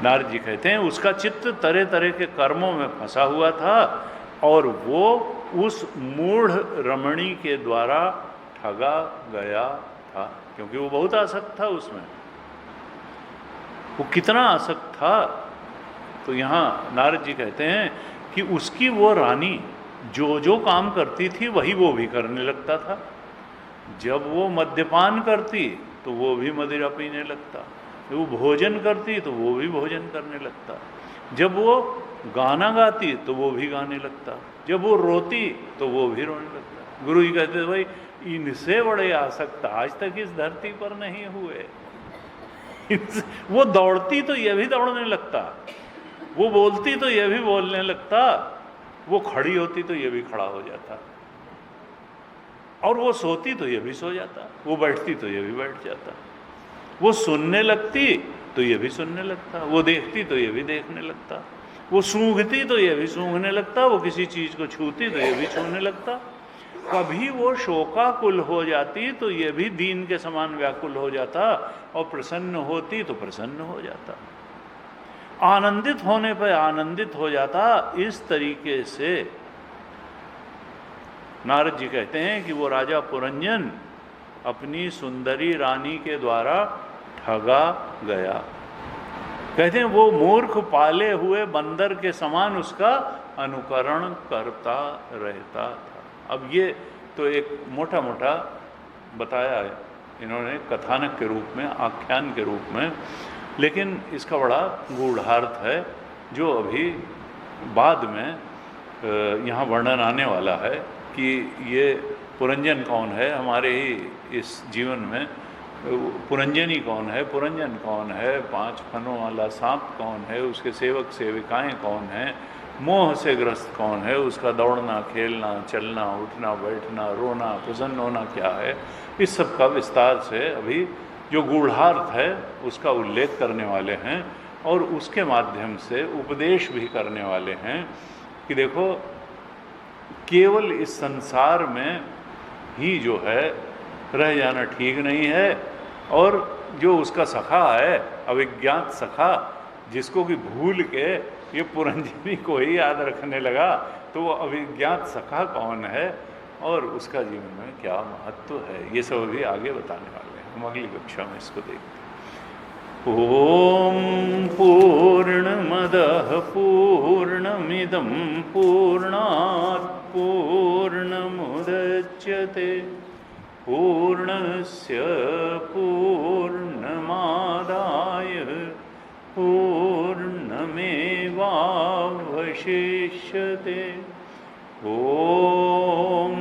नारद जी कहते हैं उसका चित्त तरह तरह के कर्मों में फंसा हुआ था, और वो उस मूढ़ रमणी के द्वारा ठगा गया था, क्योंकि वो बहुत आसक्त था उसमें। वो कितना आसक्त था, तो यहाँ नारद जी कहते हैं कि उसकी वो रानी जो जो काम करती थी वही वो भी करने लगता था। जब वो मद्यपान करती तो वो भी मदिरा पीने लगता, जब वो भोजन करती तो वो भी भोजन करने लगता, जब वो गाना गाती तो वो भी गाने लगता, जब वो रोती तो वो भी रोने लगता। गुरु जी कहते थे, भाई इनसे बड़े आसक्त आज तक इस धरती पर नहीं हुए। वो दौड़ती तो ये भी दौड़ने लगता, वो बोलती तो ये भी बोलने लगता, वो खड़ी होती तो ये भी खड़ा हो जाता, और वो सोती तो ये भी सो जाता, वो बैठती तो ये भी बैठ जाता, वो सुनने लगती तो ये भी सुनने लगता, वो देखती तो ये भी देखने लगता, वो सूंघती तो ये भी सूंघने लगता, वो किसी चीज़ को छूती तो ये भी छूने लगता। कभी वो शोकाकुल हो जाती तो ये भी दीन के समान व्याकुल हो जाता, और प्रसन्न होती तो प्रसन्न हो जाता, आनंदित होने पर आनंदित हो जाता। इस तरीके से नारद जी कहते हैं कि वो राजा पुरंजन अपनी सुंदरी रानी के द्वारा ठगा गया। कहते हैं वो मूर्ख पाले हुए बंदर के समान उसका अनुकरण करता रहता था। अब ये तो एक मोटा मोटा बताया है इन्होंने कथानक के रूप में, आख्यान के रूप में, लेकिन इसका बड़ा गूढ़ार्थ है जो अभी बाद में यहाँ वर्णन आने वाला है कि ये पुरंजन कौन है। हमारे ही इस जीवन में पुरंजनी कौन है, पुरंजन कौन है, 5 फनों वाला सांप कौन है, उसके सेवक सेविकाएं कौन हैं, मोह से ग्रस्त कौन है, उसका दौड़ना खेलना चलना उठना बैठना रोना प्रसन्न होना क्या है, इस सब का विस्तार से अभी जो गूढ़ार्थ है उसका उल्लेख करने वाले हैं, और उसके माध्यम से उपदेश भी करने वाले हैं कि देखो केवल इस संसार में ही जो है रह जाना ठीक नहीं है, और जो उसका सखा है अविज्ञात सखा, जिसको कि भूल के ये पुरंजनी को ही याद रखने लगा, तो वो अविज्ञात सखा कौन है और उसका जीवन में क्या महत्व है, ये सब अभी आगे बताने वाले हैं। हम अगली कक्षा में इसको देखते हैं। ओम पूर्णमदः पूर्णमिदं पूर्णात् पूर्णमुदच्यते पूर्णस्य पूर्णमादाय पूर्णमेवावशिष्यते। ओम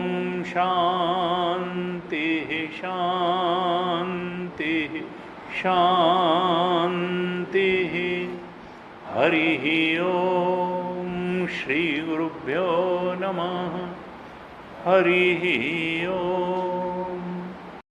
शांतिः शांतिः शांतिः। हरिः ओम श्री गुरुभ्यो नमः। हरिः ओम।